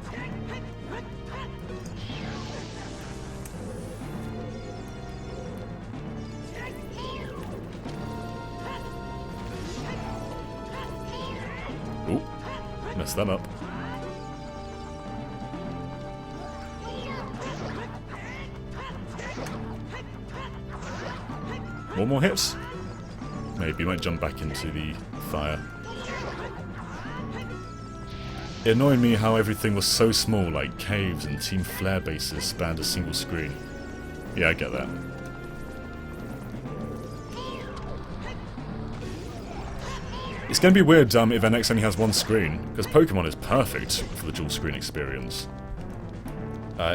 Ooh, messed that up. One more hits? Maybe, might jump back into the fire. It annoyed me how everything was so small, like caves and Team Flare bases spanned a single screen. Yeah, I get that. It's going to be weird if NX only has one screen, because Pokemon is perfect for the dual screen experience.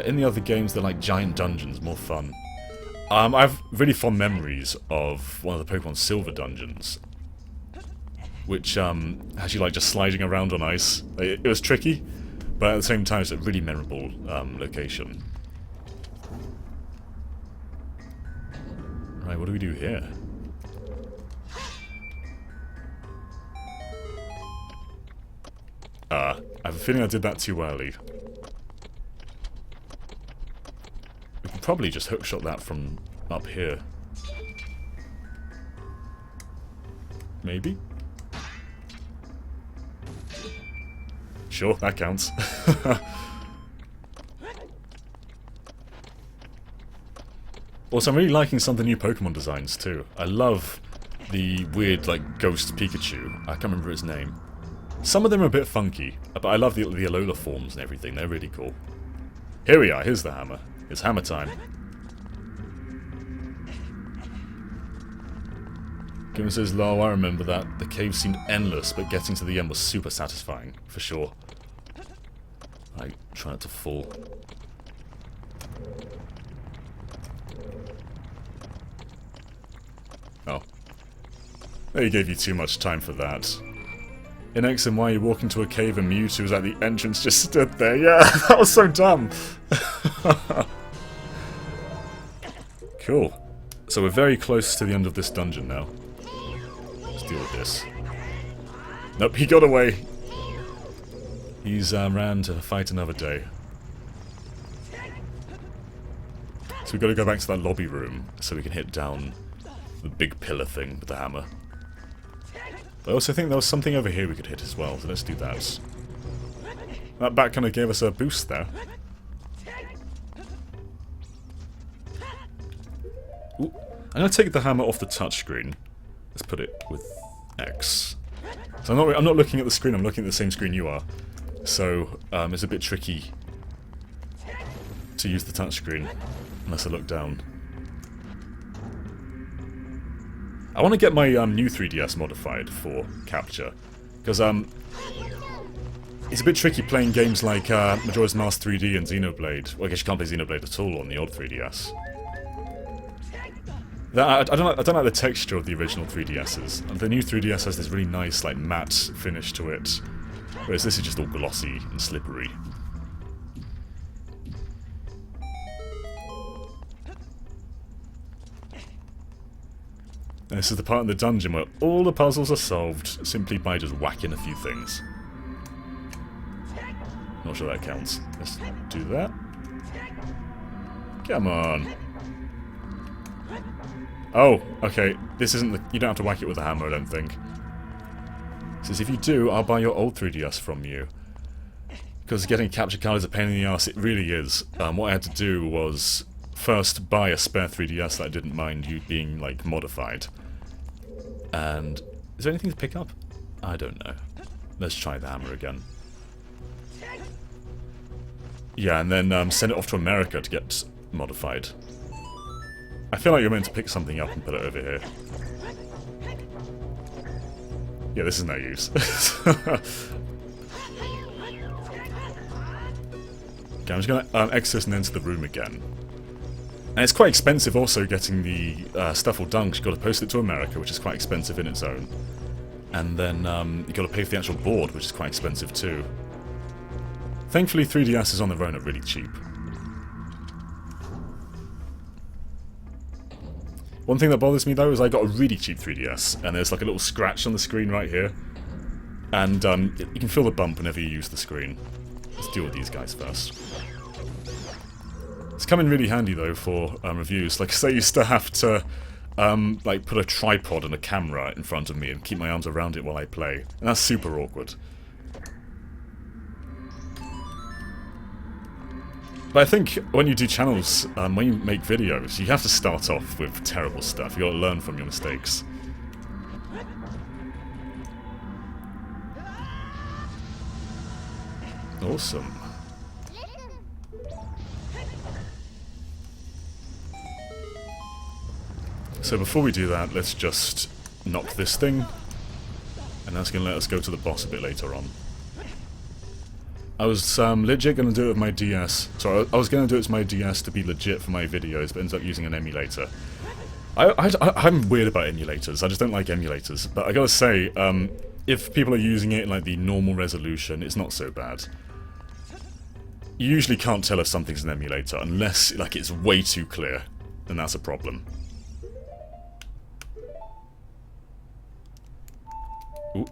In the other games, they're like giant dungeons, more fun. I have really fond memories of one of the Pokemon Silver dungeons, which has you like just sliding around on ice. It was tricky, but at the same time it's a really memorable location. Right, what do we do here? I have a feeling I did that too early. We could probably just hookshot that from up here. Maybe? Sure, that counts. Also, I'm really liking some of the new Pokemon designs too. I love the weird, like, ghost Pikachu. I can't remember his name. Some of them are a bit funky, but I love the Alola forms and everything. They're really cool. Here we are. Here's the hammer. It's hammer time. Given says, lol, I remember that. The cave seemed endless, but getting to the end was super satisfying, for sure. I try not to fall. Oh. They gave you too much time for that. In X and Y, you walk into a cave and Mewtwo was at the entrance, just stood there. Yeah, that was so dumb. Cool. So we're very close to the end of this dungeon now. Let's deal with this. Nope, he got away. He's ran to fight another day. So we've got to go back to that lobby room so we can hit down the big pillar thing with the hammer. But I also think there was something over here we could hit as well, so let's do that. That bat kind of gave us a boost there. Ooh. I'm going to take the hammer off the touchscreen. Let's put it with X. So I'm not looking at the screen, I'm looking at the same screen you are. So it's a bit tricky to use the touchscreen unless I look down. I want to get my new 3DS modified for capture, because it's a bit tricky playing games like Majora's Mask 3D and Xenoblade. Well, I guess you can't play Xenoblade at all on the old 3DS. I don't like the texture of the original 3DSs. And the new 3DS has this really nice, like, matte finish to it, whereas this is just all glossy and slippery. And this is the part in the dungeon where all the puzzles are solved simply by just whacking a few things. Not sure that counts. Let's do that. Come on. Oh, okay. This isn't the... You don't have to whack it with a hammer, I don't think. It says, if you do, I'll buy your old 3DS from you. Because getting a capture card is a pain in the ass, it really is. What I had to do was first buy a spare 3DS that I didn't mind you being, like, modified. And... is there anything to pick up? I don't know. Let's try the hammer again. Yeah, and then send it off to America to get modified. I feel like you're meant to pick something up and put it over here. Yeah, this is no use. Okay, I'm just going to exit and enter the room again. And it's quite expensive also getting the stuff all done, because you've got to post it to America, which is quite expensive in its own. And then you've got to pay for the actual board, which is quite expensive too. Thankfully 3DSs on their own are really cheap. One thing that bothers me though is I got a really cheap 3DS, and there's like a little scratch on the screen right here. And you can feel the bump whenever you use the screen. Let's deal with these guys first. It's come in really handy though for reviews. Like, say I used to have to like put a tripod and a camera in front of me and keep my arms around it while I play. And that's super awkward. But I think when you do channels, when you make videos, you have to start off with terrible stuff. You gotta learn from your mistakes. Awesome. So before we do that, let's just knock this thing. And that's gonna let us go to the boss a bit later on. I was legit going to do it with my DS. So I was going to do it with my DS to be legit for my videos, but ended up using an emulator. I'm weird about emulators. I just don't like emulators. But I gotta say, if people are using it in like the normal resolution, it's not so bad. You usually can't tell if something's an emulator unless like it's way too clear, and that's a problem. Ooh.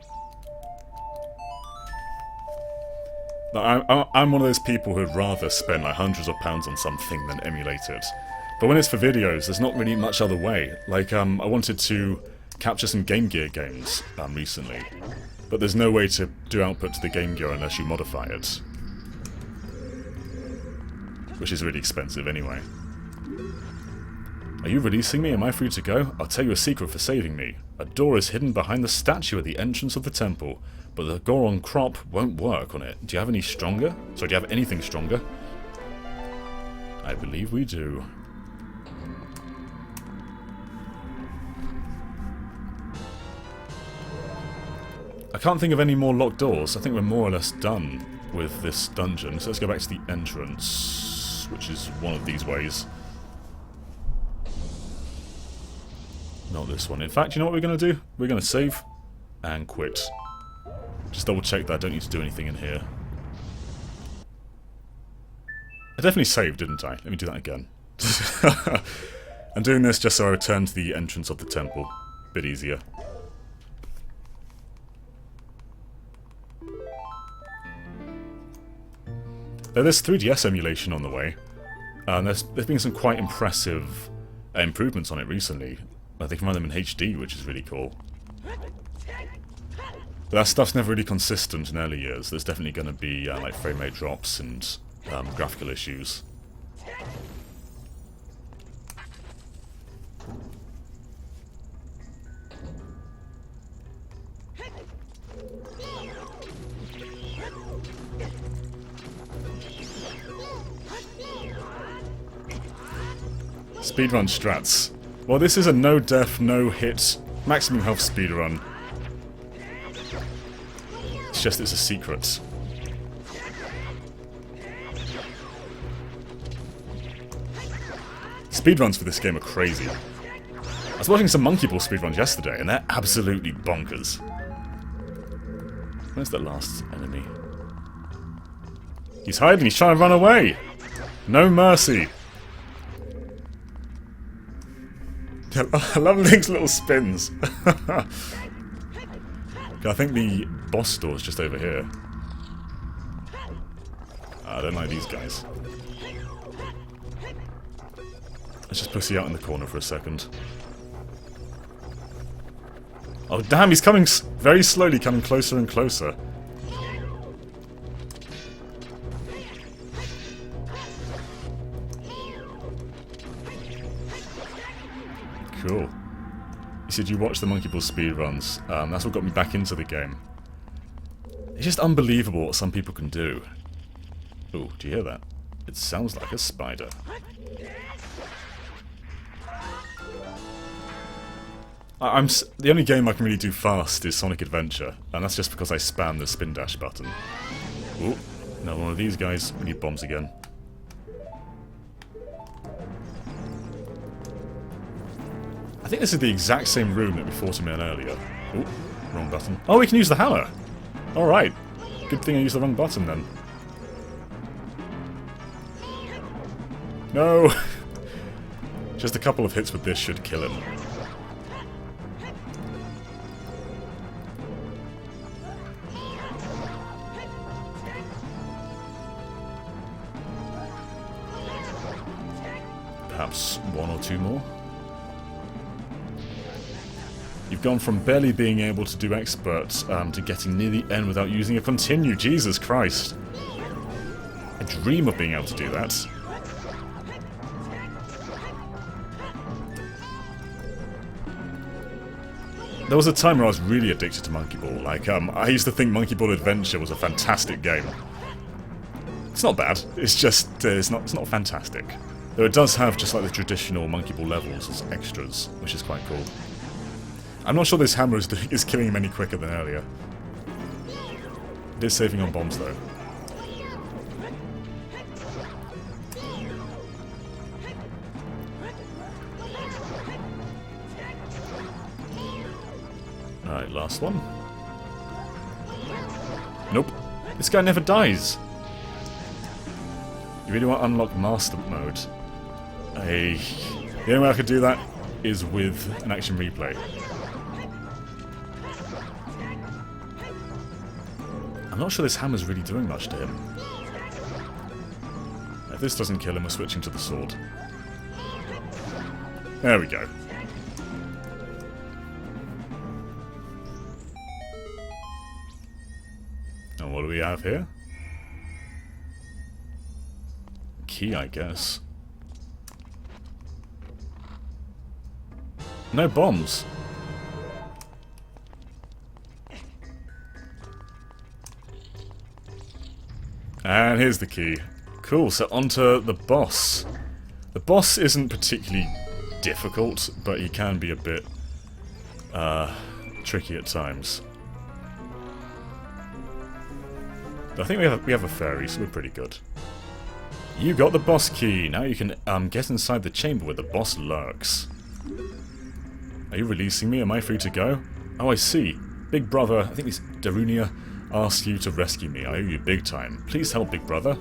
I'm one of those people who'd rather spend like hundreds of pounds on something than emulate it. But when it's for videos, there's not really much other way. Like, I wanted to capture some Game Gear games recently, but there's no way to do output to the Game Gear unless you modify it. Which is really expensive anyway. Are you releasing me? Am I free to go? I'll tell you a secret for saving me. A door is hidden behind the statue at the entrance of the temple. But the Goron crop won't work on it. Do you have any stronger? So do you have anything stronger? I believe we do. can't think of any more locked doors. I think we're more or less done with this dungeon. So let's go back to the entrance, which is one of these ways. Not this one. In fact, you know what we're going to do? We're going to save and quit. Just double check that I don't need to do anything in here. I definitely saved, didn't I? Let me do that again. I'm doing this just so I return to the entrance of the temple. Bit easier. There's 3DS emulation on the way. And there's been some quite impressive improvements on it recently. They can run them in HD, which is really cool. But that stuff's never really consistent in early years. There's definitely going to be like frame rate drops and graphical issues. Speedrun strats. Well, this is a no-death, no-hit, maximum health speedrun. It's just it's a secret. Speedruns for this game are crazy. I was watching some Monkey Ball speedruns yesterday, and they're absolutely bonkers. Where's the last enemy? He's hiding, he's trying to run away! No mercy! I love Link's little spins. I think the boss door is just over here. I don't like these guys. Let's just pussy out in the corner for a second. Oh damn, he's coming very slowly, coming closer and closer. Cool. You said you watched the Monkey Ball speedruns. That's what got me back into the game. It's just unbelievable what some people can do. Oh, do you hear that? It sounds like a spider. The only game I can really do fast is Sonic Adventure, and that's just because I spam the spin dash button. Oh, another one of these guys. We need bombs again. I think this is the exact same room that we fought him in earlier. Oh, wrong button. Oh, we can use the hammer! Alright. Good thing I used the wrong button then. No! Just a couple of hits with this should kill him. Perhaps one or two more? You've gone from barely being able to do expert to getting near the end without using a continue. Jesus Christ. I dream of being able to do that. There was a time where I was really addicted to Monkey Ball. Like, I used to think Monkey Ball Adventure was a fantastic game. It's not bad. It's just, it's not fantastic. Though it does have just like the traditional Monkey Ball levels as extras, which is quite cool. I'm not sure this hammer is killing him any quicker than earlier. It is saving on bombs though. Alright, last one. Nope. This guy never dies. You really want to unlock Master Mode? The only way I could do that is with an action replay. I'm not sure this hammer's really doing much to him. If this doesn't kill him, we're switching to the sword. There we go. And what do we have here? Key, I guess. No bombs. And here's the key. Cool, so onto the boss. The boss isn't particularly difficult, but he can be a bit tricky at times. I think we have a fairy, so we're pretty good. You got the boss key. Now you can get inside the chamber where the boss lurks. Are you releasing me? Am I free to go? Oh, I see. Big brother, I think it's Darunia, asked you to rescue me. I owe you big time. Please help, big brother.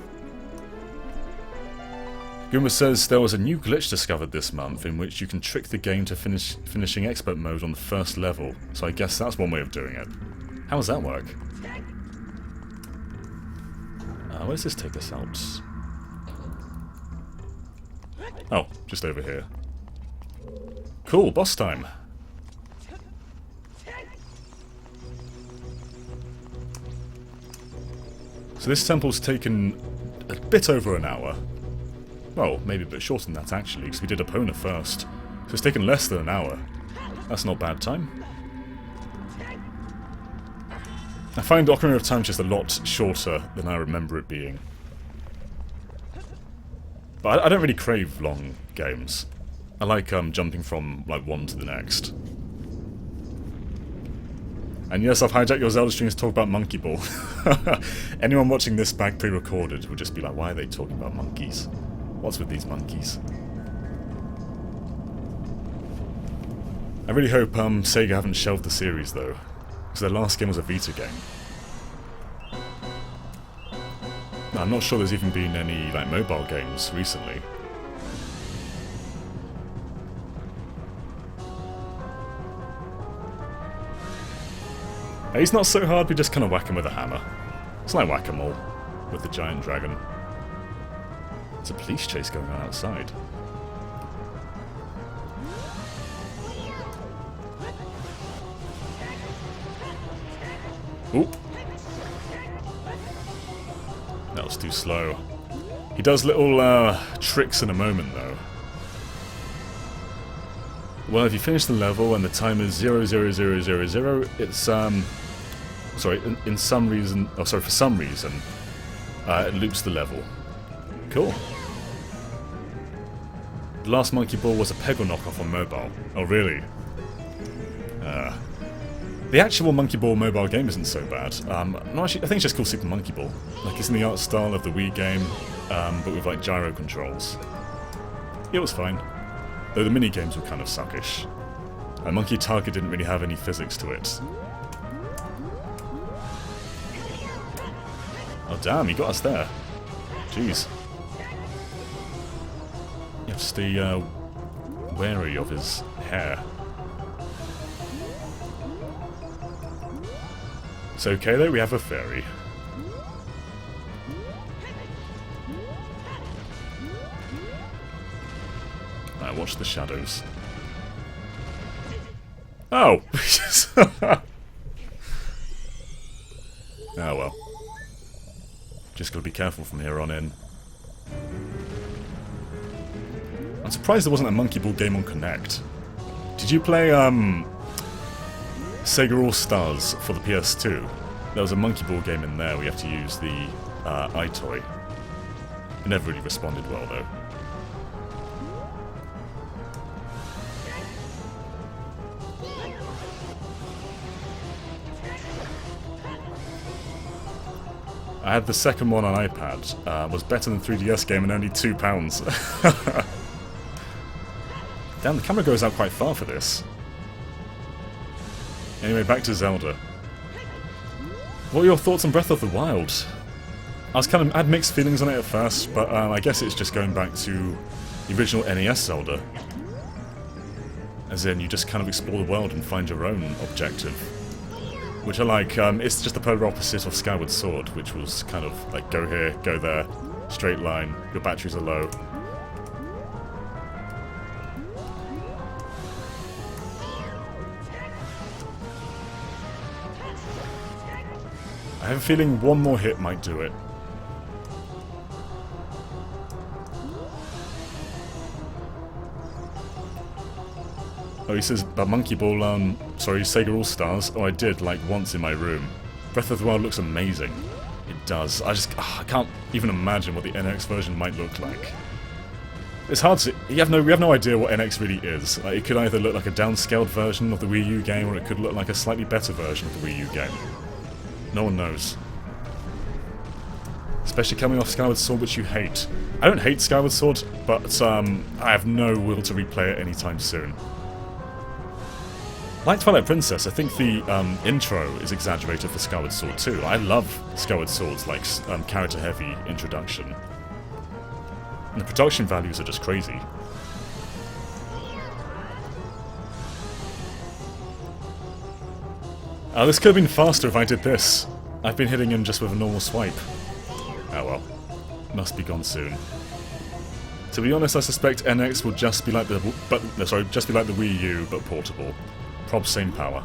Guma says there was a new glitch discovered this month in which you can trick the game to finishing expert mode on the first level. So I guess that's one way of doing it. How does that work? Where does this take us out? Oh, just over here. Cool, boss time. So this temple's taken a bit over an hour. Well, maybe a bit shorter than that actually, because we did Epona first. So it's taken less than an hour. That's not bad time. I find Ocarina of Time just a lot shorter than I remember it being. But I don't really crave long games. I like jumping from like one to the next. And yes, I've hijacked your Zelda streams to talk about Monkey Ball. Anyone watching this back pre-recorded will just be like, why are they talking about monkeys? What's with these monkeys? I really hope Sega haven't shelved the series though, because their last game was a Vita game. I'm not sure there's even been any like mobile games recently. He's not so hard, we just kind of whack him with a hammer. It's like whack-a-mole with the giant dragon. There's a police chase going on outside. Oop. That was too slow. He does little tricks in a moment though. Well, if you finish the level and the time is 00000, it's sorry, for some reason, it loops the level. Cool. The last Monkey Ball was a Peggle knockoff on mobile. Oh, really? The actual Monkey Ball mobile game isn't so bad. No, actually, I think it's just called Super Monkey Ball. Like, it's in the art style of the Wii game, but with like gyro controls. It was fine, though the mini games were kind of suckish. Monkey Target didn't really have any physics to it. Oh damn, he got us there. Jeez. You have to stay wary of his hair. It's okay though, we have a fairy. Now watch the shadows. Oh! Oh well. Just gotta be careful from here on in. I'm surprised there wasn't a Monkey Ball game on Connect. Did you play Sega All-Stars for the PS2? There was a Monkey Ball game in there where you have to use the iToy. It never really responded well though. I had the second one on iPad. Was better than 3DS game and only £2. Damn, the camera goes out quite far for this. Anyway, back to Zelda. What are your thoughts on Breath of the Wild? I had mixed feelings on it at first, but I guess it's just going back to the original NES Zelda. As in, you just kind of explore the world and find your own objective. Which I like. It's just the polar opposite of Skyward Sword, which was kind of like go here, go there, straight line, your batteries are low. I have a feeling one more hit might do it. Oh, he says, but Monkey Ball, sorry, Sega All-Stars. Oh, I did, like, once in my room. Breath of the Wild looks amazing. It does. I can't even imagine what the NX version might look like. It's hard to... we have no idea what NX really is. Like, it could either look like a downscaled version of the Wii U game, or it could look like a slightly better version of the Wii U game. No one knows. Especially coming off Skyward Sword, which you hate. I don't hate Skyward Sword, but I have no will to replay it anytime soon. Like Twilight Princess, I think the intro is exaggerated for Skyward Sword too. I love Skyward Sword's like character-heavy introduction. And the production values are just crazy. This could have been faster if I did this. I've been hitting him just with a normal swipe. Oh well. Must be gone soon. To be honest, I suspect NX will just be like the Wii U, but portable. Prob same power.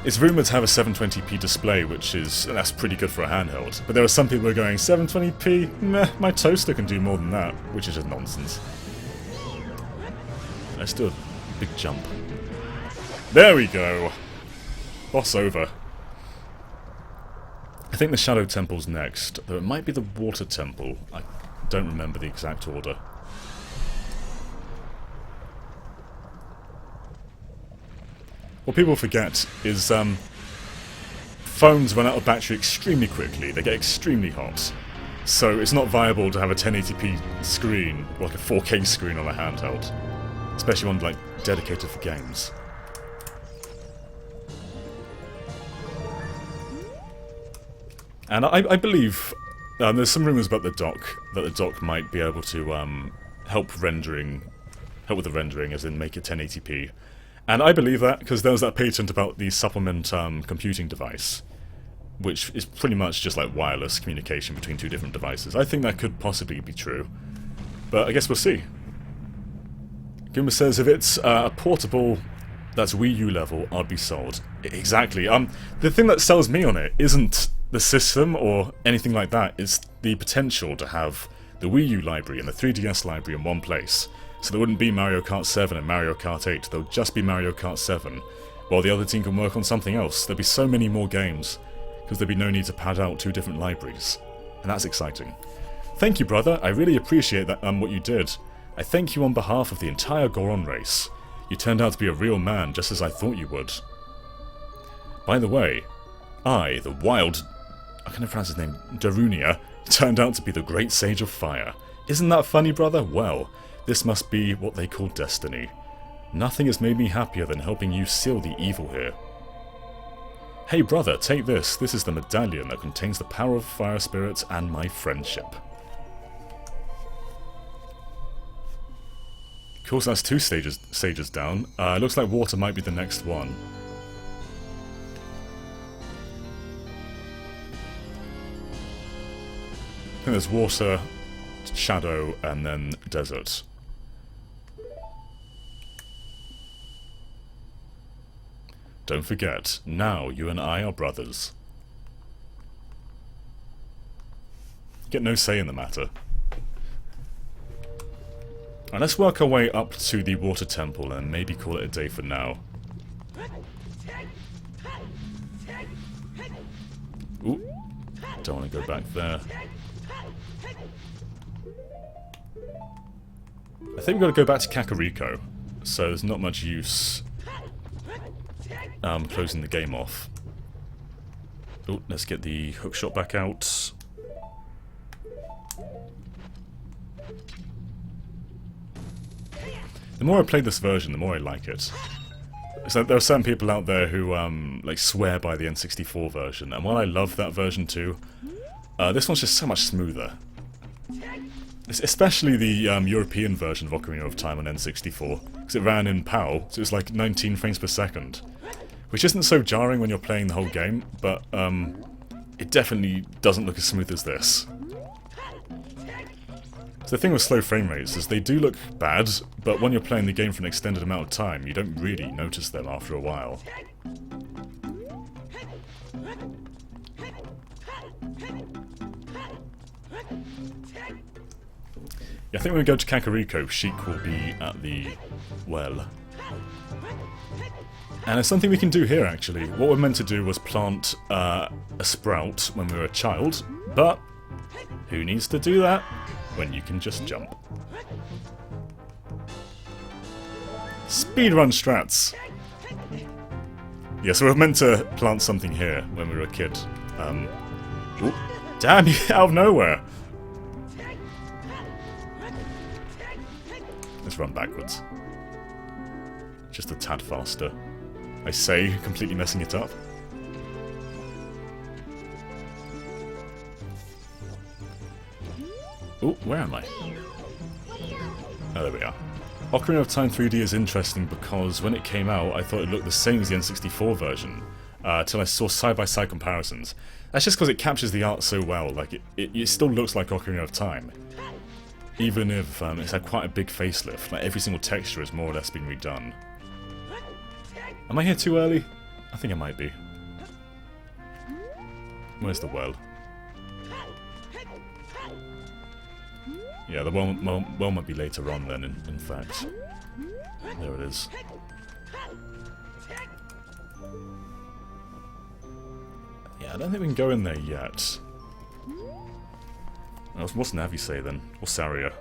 It's rumoured to have a 720p display, that's pretty good for a handheld. But there are some people who are going, 720p? Meh, my toaster can do more than that, which is just nonsense. Let's do a big jump. There we go! Boss over. I think the Shadow Temple's next, though it might be the Water Temple. I don't remember the exact order. What people forget is phones run out of battery extremely quickly, they get extremely hot. So it's not viable to have a 1080p screen, like a 4K screen on a handheld. Especially one like dedicated for games. And I believe there's some rumours about the dock, that the dock might be able to help with the rendering, as in make it 1080p. And I believe that, because there was that patent about the supplement computing device, which is pretty much just like wireless communication between two different devices. I think that could possibly be true. But I guess we'll see. Guma says if it's a portable that's Wii U level, I'd be sold. Exactly. The thing that sells me on it isn't the system or anything like that, it's the potential to have the Wii U library and the 3DS library in one place. So there wouldn't be Mario Kart 7 and Mario Kart 8, there'll just be Mario Kart 7, while the other team can work on something else. There'll be so many more games, because there'd be no need to pad out two different libraries. And that's exciting. Thank you, brother, I really appreciate that what you did. I thank you on behalf of the entire Goron race. You turned out to be a real man, just as I thought you would. By the way, I can't pronounce his name, Darunia, turned out to be the Great Sage of Fire. Isn't that funny, brother? Well, this must be what they call destiny. Nothing has made me happier than helping you seal the evil here. Hey brother, take this. This is the medallion that contains the power of fire spirits and my friendship. Of course, that's two stages down. Looks like water might be the next one. I think there's water, shadow, and then desert. Don't forget, now you and I are brothers. Get no say in the matter. Right, let's work our way up to the Water Temple and maybe call it a day for now. Ooh, don't want to go back there. I think we've got to go back to Kakariko, so there's not much use closing the game off. Oh, let's get the hookshot back out. The more I play this version, the more I like it. So there are some people out there who like swear by the N64 version, and while I love that version too, this one's just so much smoother. Especially the European version of Ocarina of Time on N64, because it ran in PAL, so it was like 19 frames per second. Which isn't so jarring when you're playing the whole game, but it definitely doesn't look as smooth as this. So the thing with slow frame rates is they do look bad, but when you're playing the game for an extended amount of time, you don't really notice them after a while. Yeah, I think when we go to Kakariko, Sheik will be at the well. And there's something we can do here, actually. What we're meant to do was plant a sprout when we were a child, but who needs to do that when you can just jump? Speedrun strats! Yeah, so we're meant to plant something here when we were a kid. Ooh, Damn you, out of nowhere! Let's run backwards. Just a tad faster. I say, completely messing it up. Oh, where am I? Oh, there we are. Ocarina of Time 3D is interesting because when it came out, I thought it looked the same as the N64 version, till I saw side-by-side comparisons. That's just because it captures the art so well, like, it still looks like Ocarina of Time. Even if it's had quite a big facelift, like every single texture has more or less been redone. Am I here too early? I think I might be. Where's the well? Yeah, the well might be later on then, in fact. There it is. Yeah, I don't think we can go in there yet. What's Navi say then? Or Saria?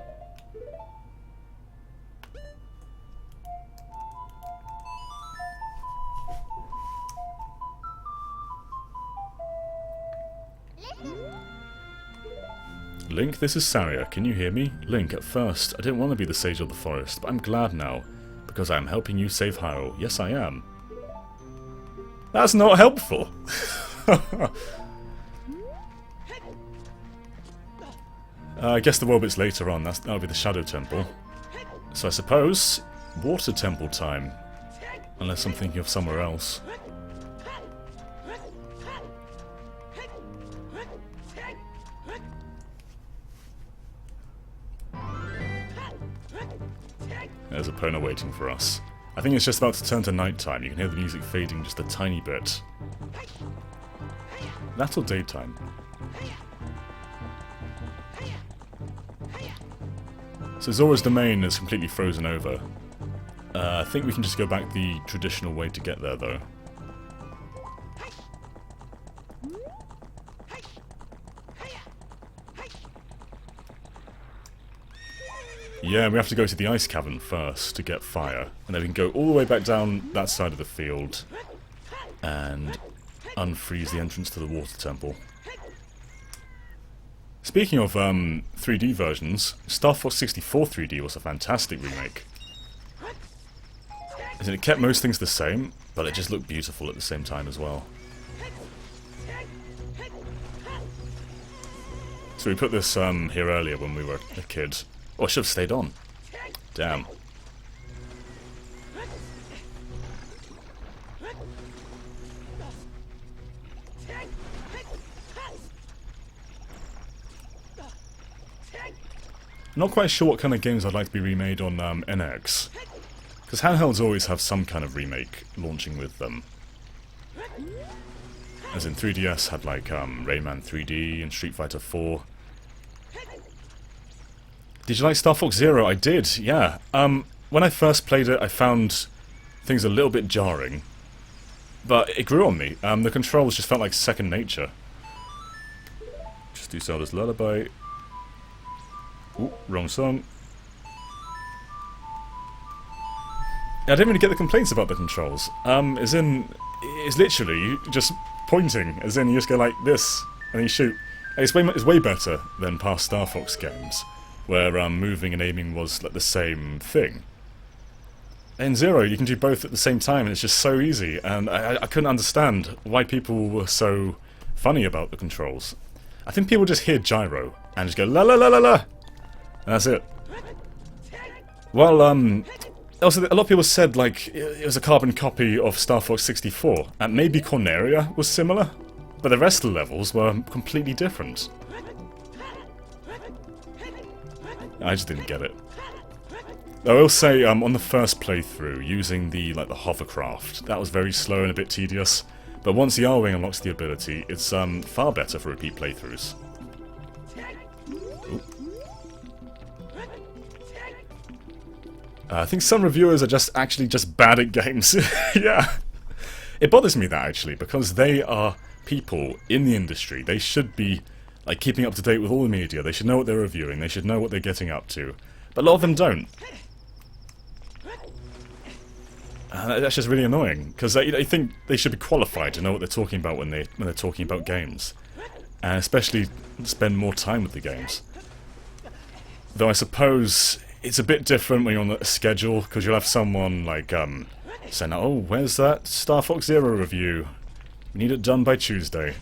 Link, this is Saria. Can you hear me? Link, at first, I didn't want to be the Sage of the Forest, but I'm glad now, because I am helping you save Hyrule. Yes, I am. That's not helpful! I guess the world bit's later on. That'll be the Shadow Temple. So I suppose, Water Temple time. Unless I'm thinking of somewhere else. There's Epona waiting for us. I think it's just about to turn to nighttime. You can hear the music fading just a tiny bit. That's all daytime. So Zora's domain is completely frozen over. I think we can just go back the traditional way to get there, though. Yeah, we have to go to the ice cavern first to get fire, and then we can go all the way back down that side of the field and unfreeze the entrance to the water temple. Speaking of 3D versions, Star Fox 64 3D was a fantastic remake. As in, it kept most things the same, but it just looked beautiful at the same time as well. So we put this here earlier when we were a kid. Oh, I should have stayed on. Damn. Not quite sure what kind of games I'd like to be remade on NX. Because handhelds always have some kind of remake launching with them. As in 3DS had like Rayman 3D and Street Fighter 4. Did you like Star Fox Zero? I did, yeah. When I first played it, I found things a little bit jarring. But it grew on me. The controls just felt like second nature. Just do Zelda's Lullaby. Ooh, wrong song. I didn't really get the complaints about the controls. As in, it's literally just pointing. As in, you just go like this, and then you shoot. It's way better than past Star Fox games, where moving and aiming was like the same thing. In Zero, you can do both at the same time, and it's just so easy. And I couldn't understand why people were so funny about the controls. I think people just hear gyro and just go la la la la la, and that's it. Well, also a lot of people said like it was a carbon copy of Star Fox 64, and maybe Corneria was similar, but the rest of the levels were completely different. I just didn't get it. I will say, on the first playthrough, using the hovercraft, that was very slow and a bit tedious. But once the R-Wing unlocks the ability, it's far better for repeat playthroughs. I think some reviewers are actually just bad at games. Yeah. It bothers me that, actually, because they are people in the industry. They should be like keeping up to date with all the media. They should know what they're reviewing. They should know what they're getting up to. But a lot of them don't. That's just really annoying, because they think they should be qualified to know what they're talking about when they're talking about games. and especially spend more time with the games. Though I suppose it's a bit different when you're on a schedule, because you'll have someone like saying, "Oh, where's that Star Fox Zero review? We need it done by Tuesday."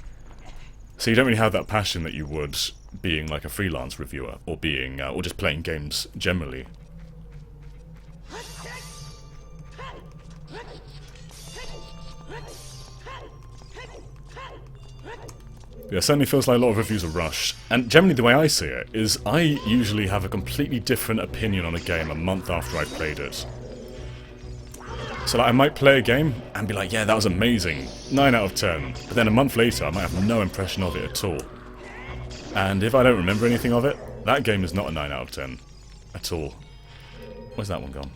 So you don't really have that passion that you would being like a freelance reviewer, or being or just playing games generally. Yeah, it certainly feels like a lot of reviews are rushed. And generally the way I see it is I usually have a completely different opinion on a game a month after I've played it. So like, I might play a game and be like, yeah, that was amazing, 9 out of 10. But then a month later I might have no impression of it at all. And if I don't remember anything of it, that game is not a 9 out of 10 at all. Where's that one gone?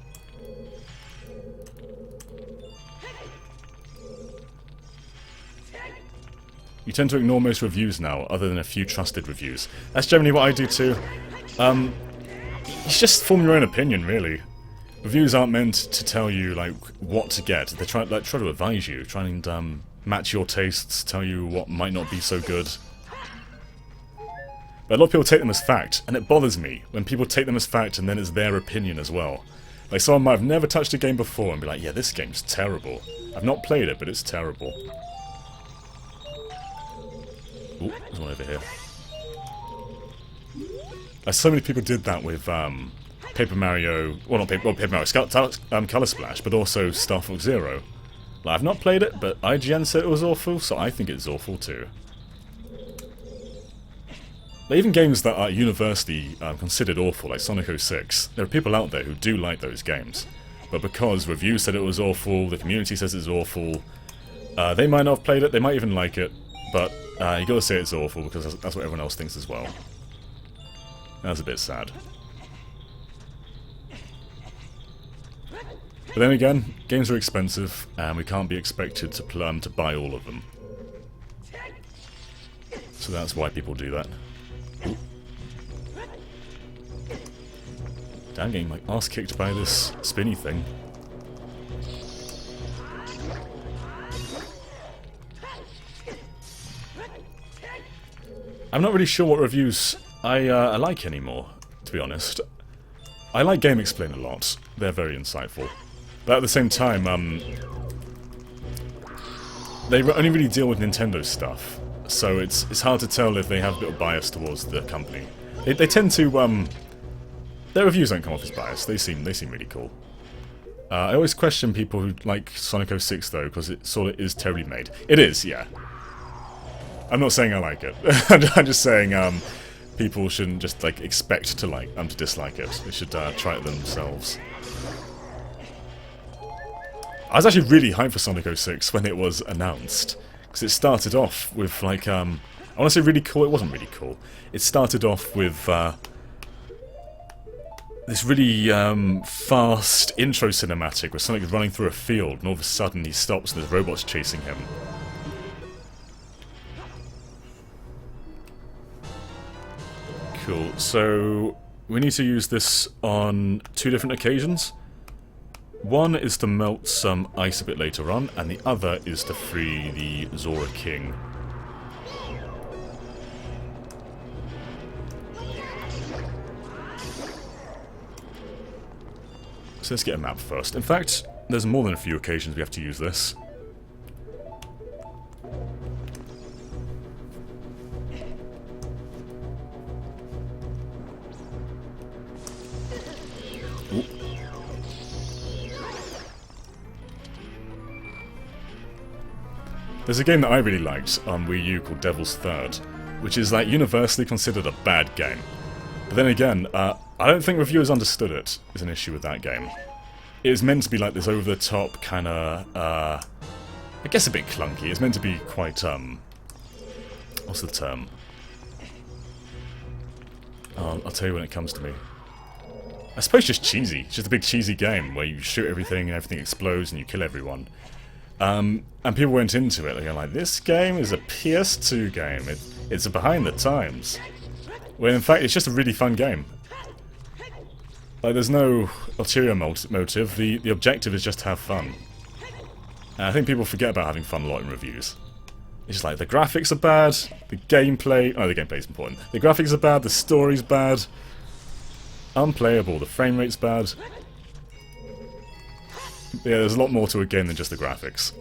You tend to ignore most reviews now, other than a few trusted reviews. That's generally what I do too. It's just form your own opinion, really. Reviews aren't meant to tell you like what to get. They try to advise you, try and match your tastes, tell you what might not be so good. But a lot of people take them as fact, and it bothers me when people take them as fact and then it's their opinion as well. Like someone might have never touched a game before and be like, yeah, this game's terrible. I've not played it, but it's terrible. Ooh, there's one over here. So many people did that with Paper Mario, well not Paper Mario, Color Splash, but also Star Fox Zero. Like, I've not played it, but IGN said it was awful, so I think it's awful too. But even games that are universally considered awful, like Sonic 06, there are people out there who do like those games. But because reviews said it was awful, the community says it's awful, they might not have played it, they might even like it, but you gotta say it's awful because that's what everyone else thinks as well. That's a bit sad. But then again, games are expensive, and we can't be expected to plan to buy all of them. So that's why people do that. Ooh. Damn, getting my ass kicked by this spinny thing. I'm not really sure what reviews I like anymore, to be honest. I like Game Explain a lot. They're very insightful. But at the same time, they only really deal with Nintendo stuff. So it's hard to tell if they have a bit of bias towards the company. They tend to, their reviews don't come off as biased. They seem really cool. I always question people who like Sonic 06 though, because it sort of is terribly made. It is, yeah. I'm not saying I like it. I'm just saying people shouldn't just like expect to to dislike it. They should try it themselves. I was actually really hyped for Sonic 06 when it was announced, because it started off with like I want to say really cool. It wasn't really cool. It started off with this really fast intro cinematic where Sonic is running through a field, and all of a sudden he stops and there's robots chasing him. Cool, so we need to use this on 2 different occasions. One is to melt some ice a bit later on, and the other is to free the Zora King. So let's get a map first. In fact, there's more than a few occasions we have to use this. There's a game that I really liked on Wii U called Devil's Third, which is like universally considered a bad game. But then again, I don't think reviewers understood it, is an issue with that game. It was meant to be like this over-the-top kind of, I guess a bit clunky. It's meant to be quite, what's the term? I'll tell you when it comes to me. I suppose just cheesy. It's just a big cheesy game where you shoot everything and everything explodes and you kill everyone. And people went into it, they're like, this game is a PS2 game, it's behind the times. When in fact it's just a really fun game. Like, there's no ulterior motive, the objective is just to have fun. And I think people forget about having fun a lot in reviews. It's just like, the graphics are bad, the gameplay... Oh, the gameplay is important. The graphics are bad, the story's bad. Unplayable, the frame rate's bad. Yeah, there's a lot more to a game than just the graphics.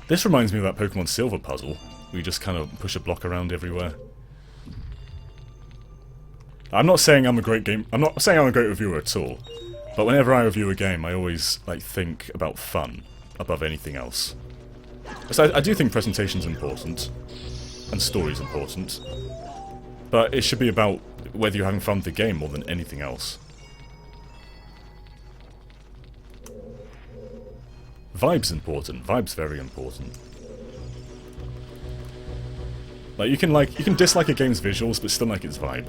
This reminds me of that Pokemon Silver puzzle, where you just kind of push a block around everywhere. I'm not saying I'm a great reviewer at all, but whenever I review a game, I always think about fun above anything else. So I do think presentation's important, and story's important, but it should be about whether you're having fun with the game more than anything else. Vibe's important. Vibe's very important. Like you can dislike a game's visuals, but still like its vibe.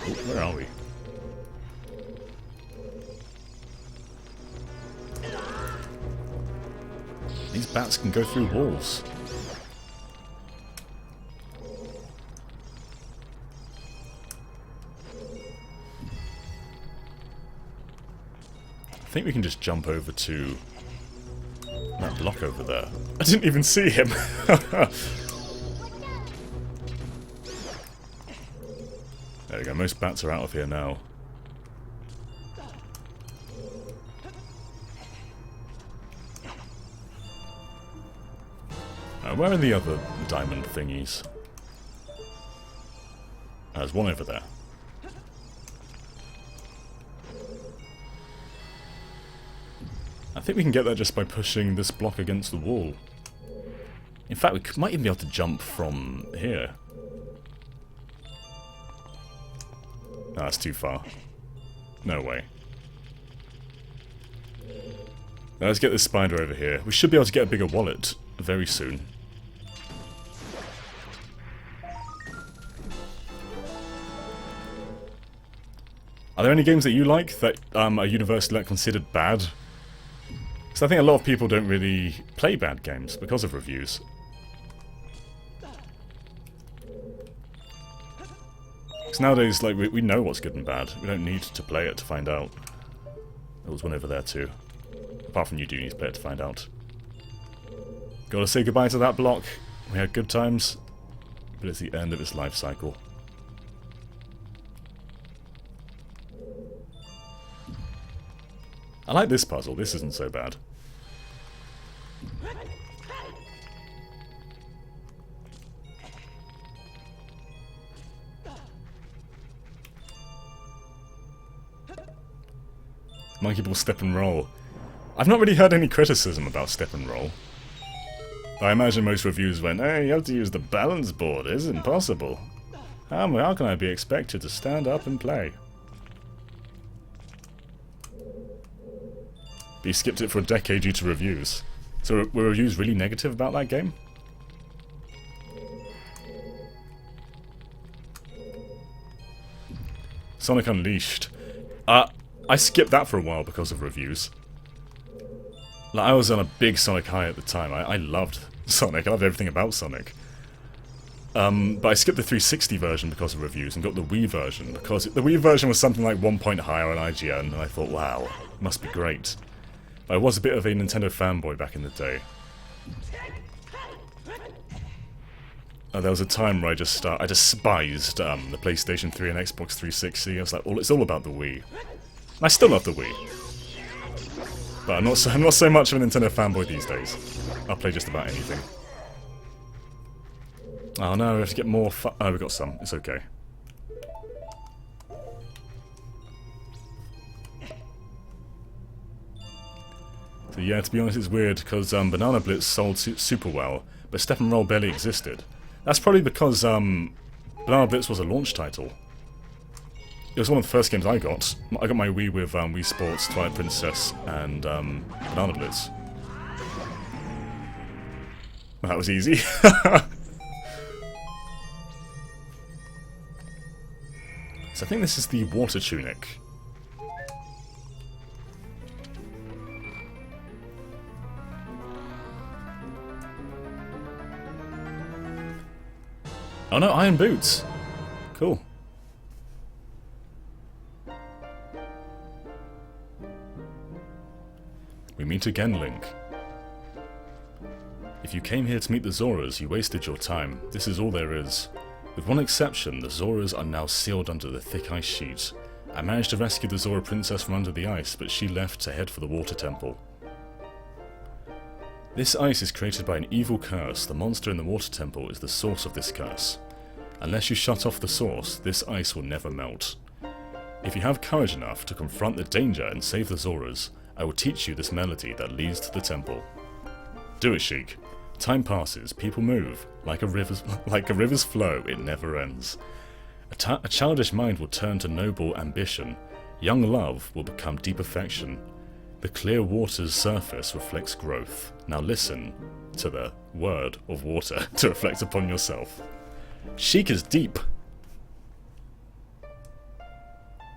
Oh, where are we? These bats can go through walls. I think we can just jump over to that block over there. I didn't even see him! There we go, most bats are out of here now. Where are the other diamond thingies? There's one over there. I think we can get there just by pushing this block against the wall. In fact, we might even be able to jump from here. No, that's too far. No way. Now let's get this spider over here. We should be able to get a bigger wallet very soon. Are there any games that you like that are universally considered bad? Because I think a lot of people don't really play bad games because of reviews. Because nowadays, we know what's good and bad. We don't need to play it to find out. There was one over there too. Apart from you do need to play it to find out. Gotta say goodbye to that block. We had good times, but it's the end of its life cycle. I like this puzzle. This isn't so bad. Monkey Ball Step and Roll. I've not really heard any criticism about Step and Roll. I imagine most reviews went, hey, you have to use the balance board. It's impossible. How can I be expected to stand up and play? But you skipped it for a decade due to reviews. So were reviews really negative about that game? Sonic Unleashed. I skipped that for a while because of reviews. Like, I was on a big Sonic high at the time. I loved Sonic. I loved everything about Sonic. But I skipped the 360 version because of reviews and got the Wii version because the Wii version was something like 1 point higher on IGN, and I thought, wow, it must be great. I was a bit of a Nintendo fanboy back in the day. There was a time where I despised the PlayStation 3 and Xbox 360. I was like, it's all about the Wii. And I still love the Wii. But I'm not so much of a Nintendo fanboy these days. I'll play just about anything. Oh no, we have to get more oh, we got some. It's okay. So yeah, to be honest, it's weird, because Banana Blitz sold super well, but Step and Roll barely existed. That's probably because Banana Blitz was a launch title. It was one of the first games I got. I got my Wii with Wii Sports, Twilight Princess, and Banana Blitz. That was easy. So I think this is the Water Tunic. Oh no, Iron Boots! Cool. We meet again, Link. If you came here to meet the Zoras, you wasted your time. This is all there is. With one exception, the Zoras are now sealed under the thick ice sheet. I managed to rescue the Zora princess from under the ice, but she left to head for the water temple. This ice is created by an evil curse. The monster in the water temple is the source of this curse. Unless you shut off the source, this ice will never melt. If you have courage enough to confront the danger and save the Zoras, I will teach you this melody that leads to the temple. Do it, Sheik. Time passes, people move. Like a river's flow, it never ends. A childish mind will turn to noble ambition. Young love will become deep affection. The clear water's surface reflects growth. Now listen to the word of water to reflect upon yourself. Sheik is deep.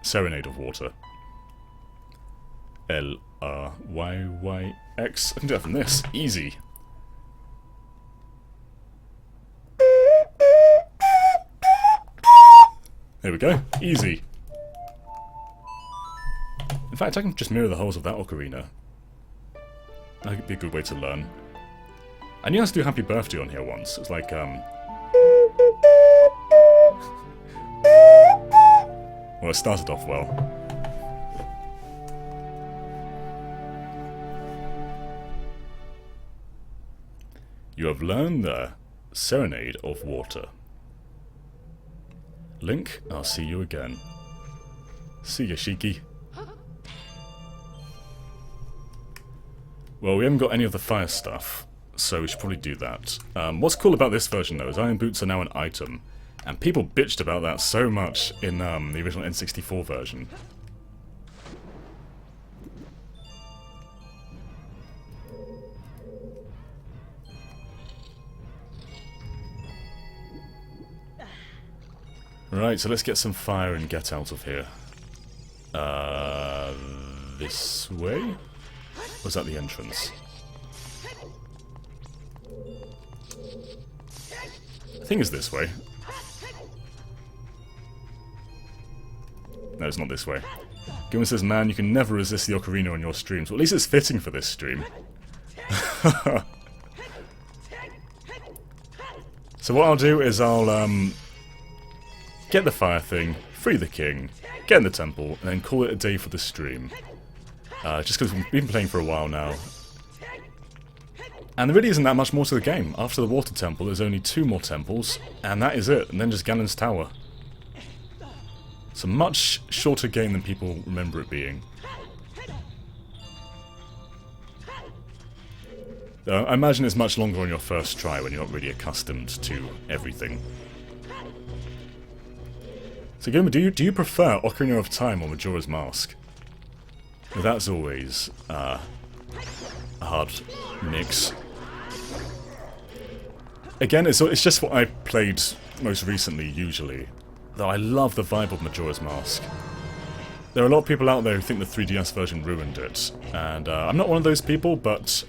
Serenade of water. L-R-Y-Y-X. I can do that from this. Easy. There we go. Easy. In fact, I can just mirror the holes of that ocarina. That could be a good way to learn. I knew I had to do Happy Birthday on here once. It was like, well, it started off well. You have learned the Serenade of Water. Link, I'll see you again. See ya, Shiki. Well, we haven't got any of the fire stuff, so we should probably do that. What's cool about this version, though, is iron boots are now an item. And people bitched about that so much in the original N64 version. Right, so let's get some fire and get out of here. This way? Or was that the entrance? I think it's this way. No, it's not this way. Gilman says, man, you can never resist the ocarina on your streams. Well, at least it's fitting for this stream. So what I'll do is I'll, get the fire thing, free the king, get in the temple, and then call it a day for the stream. Just because we've been playing for a while now. And there really isn't that much more to the game. After the water temple, there's only 2 more temples, and that is it, and then just Ganon's Tower. It's a much shorter game than people remember it being. I imagine it's much longer on your first try when you're not really accustomed to everything. So Gilman, do you prefer Ocarina of Time or Majora's Mask? That's always a hard mix. Again, it's just what I played most recently, usually. Though I love the vibe of Majora's Mask. There are a lot of people out there who think the 3DS version ruined it, and I'm not one of those people, but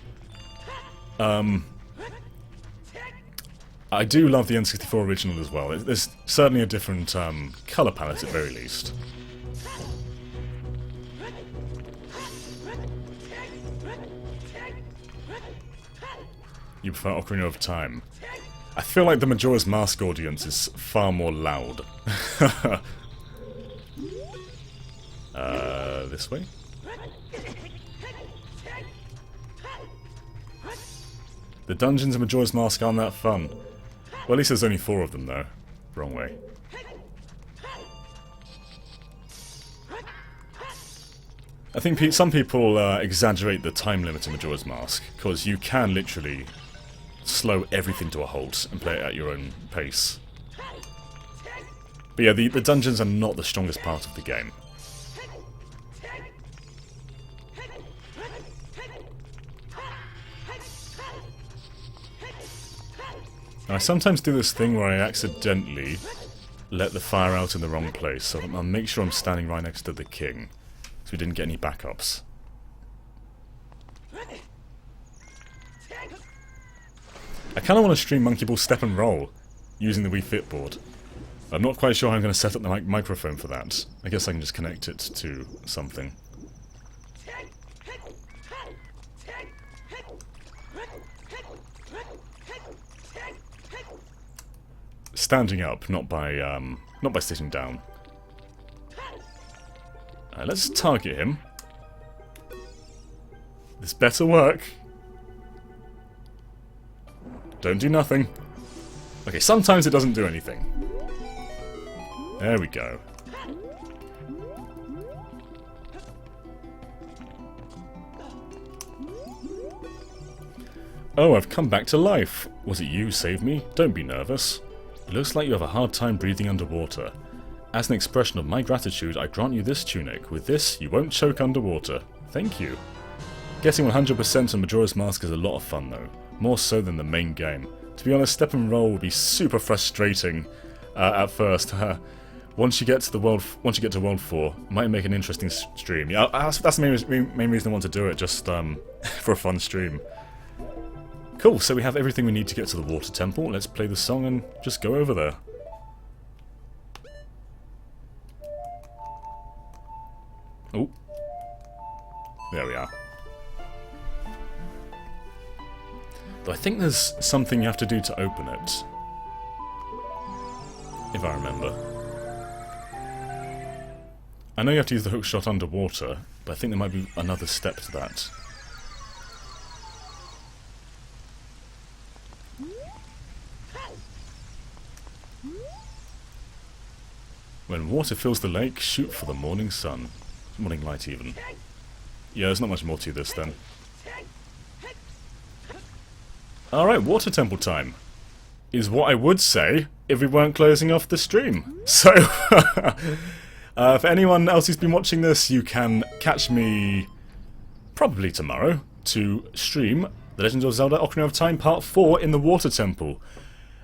I do love the N64 original as well. There's certainly a different colour palette at very least. You prefer Ocarina of Time? I feel like the Majora's Mask audience is far more loud. This way? The dungeons in Majora's Mask aren't that fun. Well, at least there's only 4 of them, though. Wrong way. I think some people exaggerate the time limit in Majora's Mask, because you can literally slow everything to a halt and play it at your own pace. But yeah, the dungeons are not the strongest part of the game. I sometimes do this thing where I accidentally let the fire out in the wrong place, so I'll make sure I'm standing right next to the king, so we didn't get any backups. I kind of want to stream Monkey Ball Step and Roll using the Wii Fit board. I'm not quite sure how I'm going to set up the microphone for that. I guess I can just connect it to something. standing up, not by sitting down. Let's target him. This better work. Don't do nothing. Okay, sometimes it doesn't do anything. There we go. Oh, I've come back to life. Was it you who saved me? Don't be nervous. It looks like you have a hard time breathing underwater. As an expression of my gratitude, I grant you this tunic. With this, you won't choke underwater. Thank you. Getting 100% on Majora's Mask is a lot of fun though. More so than the main game. To be honest, step and roll will be super frustrating at first. Once you get to World 4, it might make an interesting stream. Yeah, that's the main reason I want to do it, just for a fun stream. Cool, so we have everything we need to get to the water temple. Let's play the song and just go over there. Oh. There we are. But I think there's something you have to do to open it. If I remember. I know you have to use the hookshot underwater, but I think there might be another step to that. When water fills the lake, shoot for the morning sun. Morning light, even. Yeah, there's not much more to this, then. Alright, water temple time. Is what I would say if we weren't closing off the stream. So, for anyone else who's been watching this, you can catch me probably tomorrow to stream The Legend of Zelda Ocarina of Time Part 4 in the Water Temple.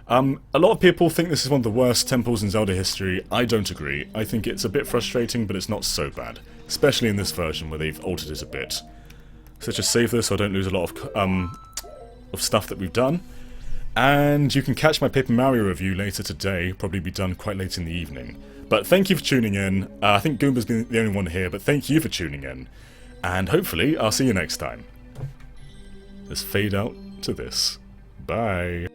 A lot of people think this is one of the worst temples in Zelda history. I don't agree. I think it's a bit frustrating, but it's not so bad. Especially in this version where they've altered it a bit. So just save this so I don't lose a lot of stuff that we've done. And you can catch my Paper Mario review later today, probably be done quite late in the evening. But thank you for tuning in. I think Goomba's been the only one here, but thank you for tuning in. And hopefully I'll see you next time. Let's fade out to this. Bye.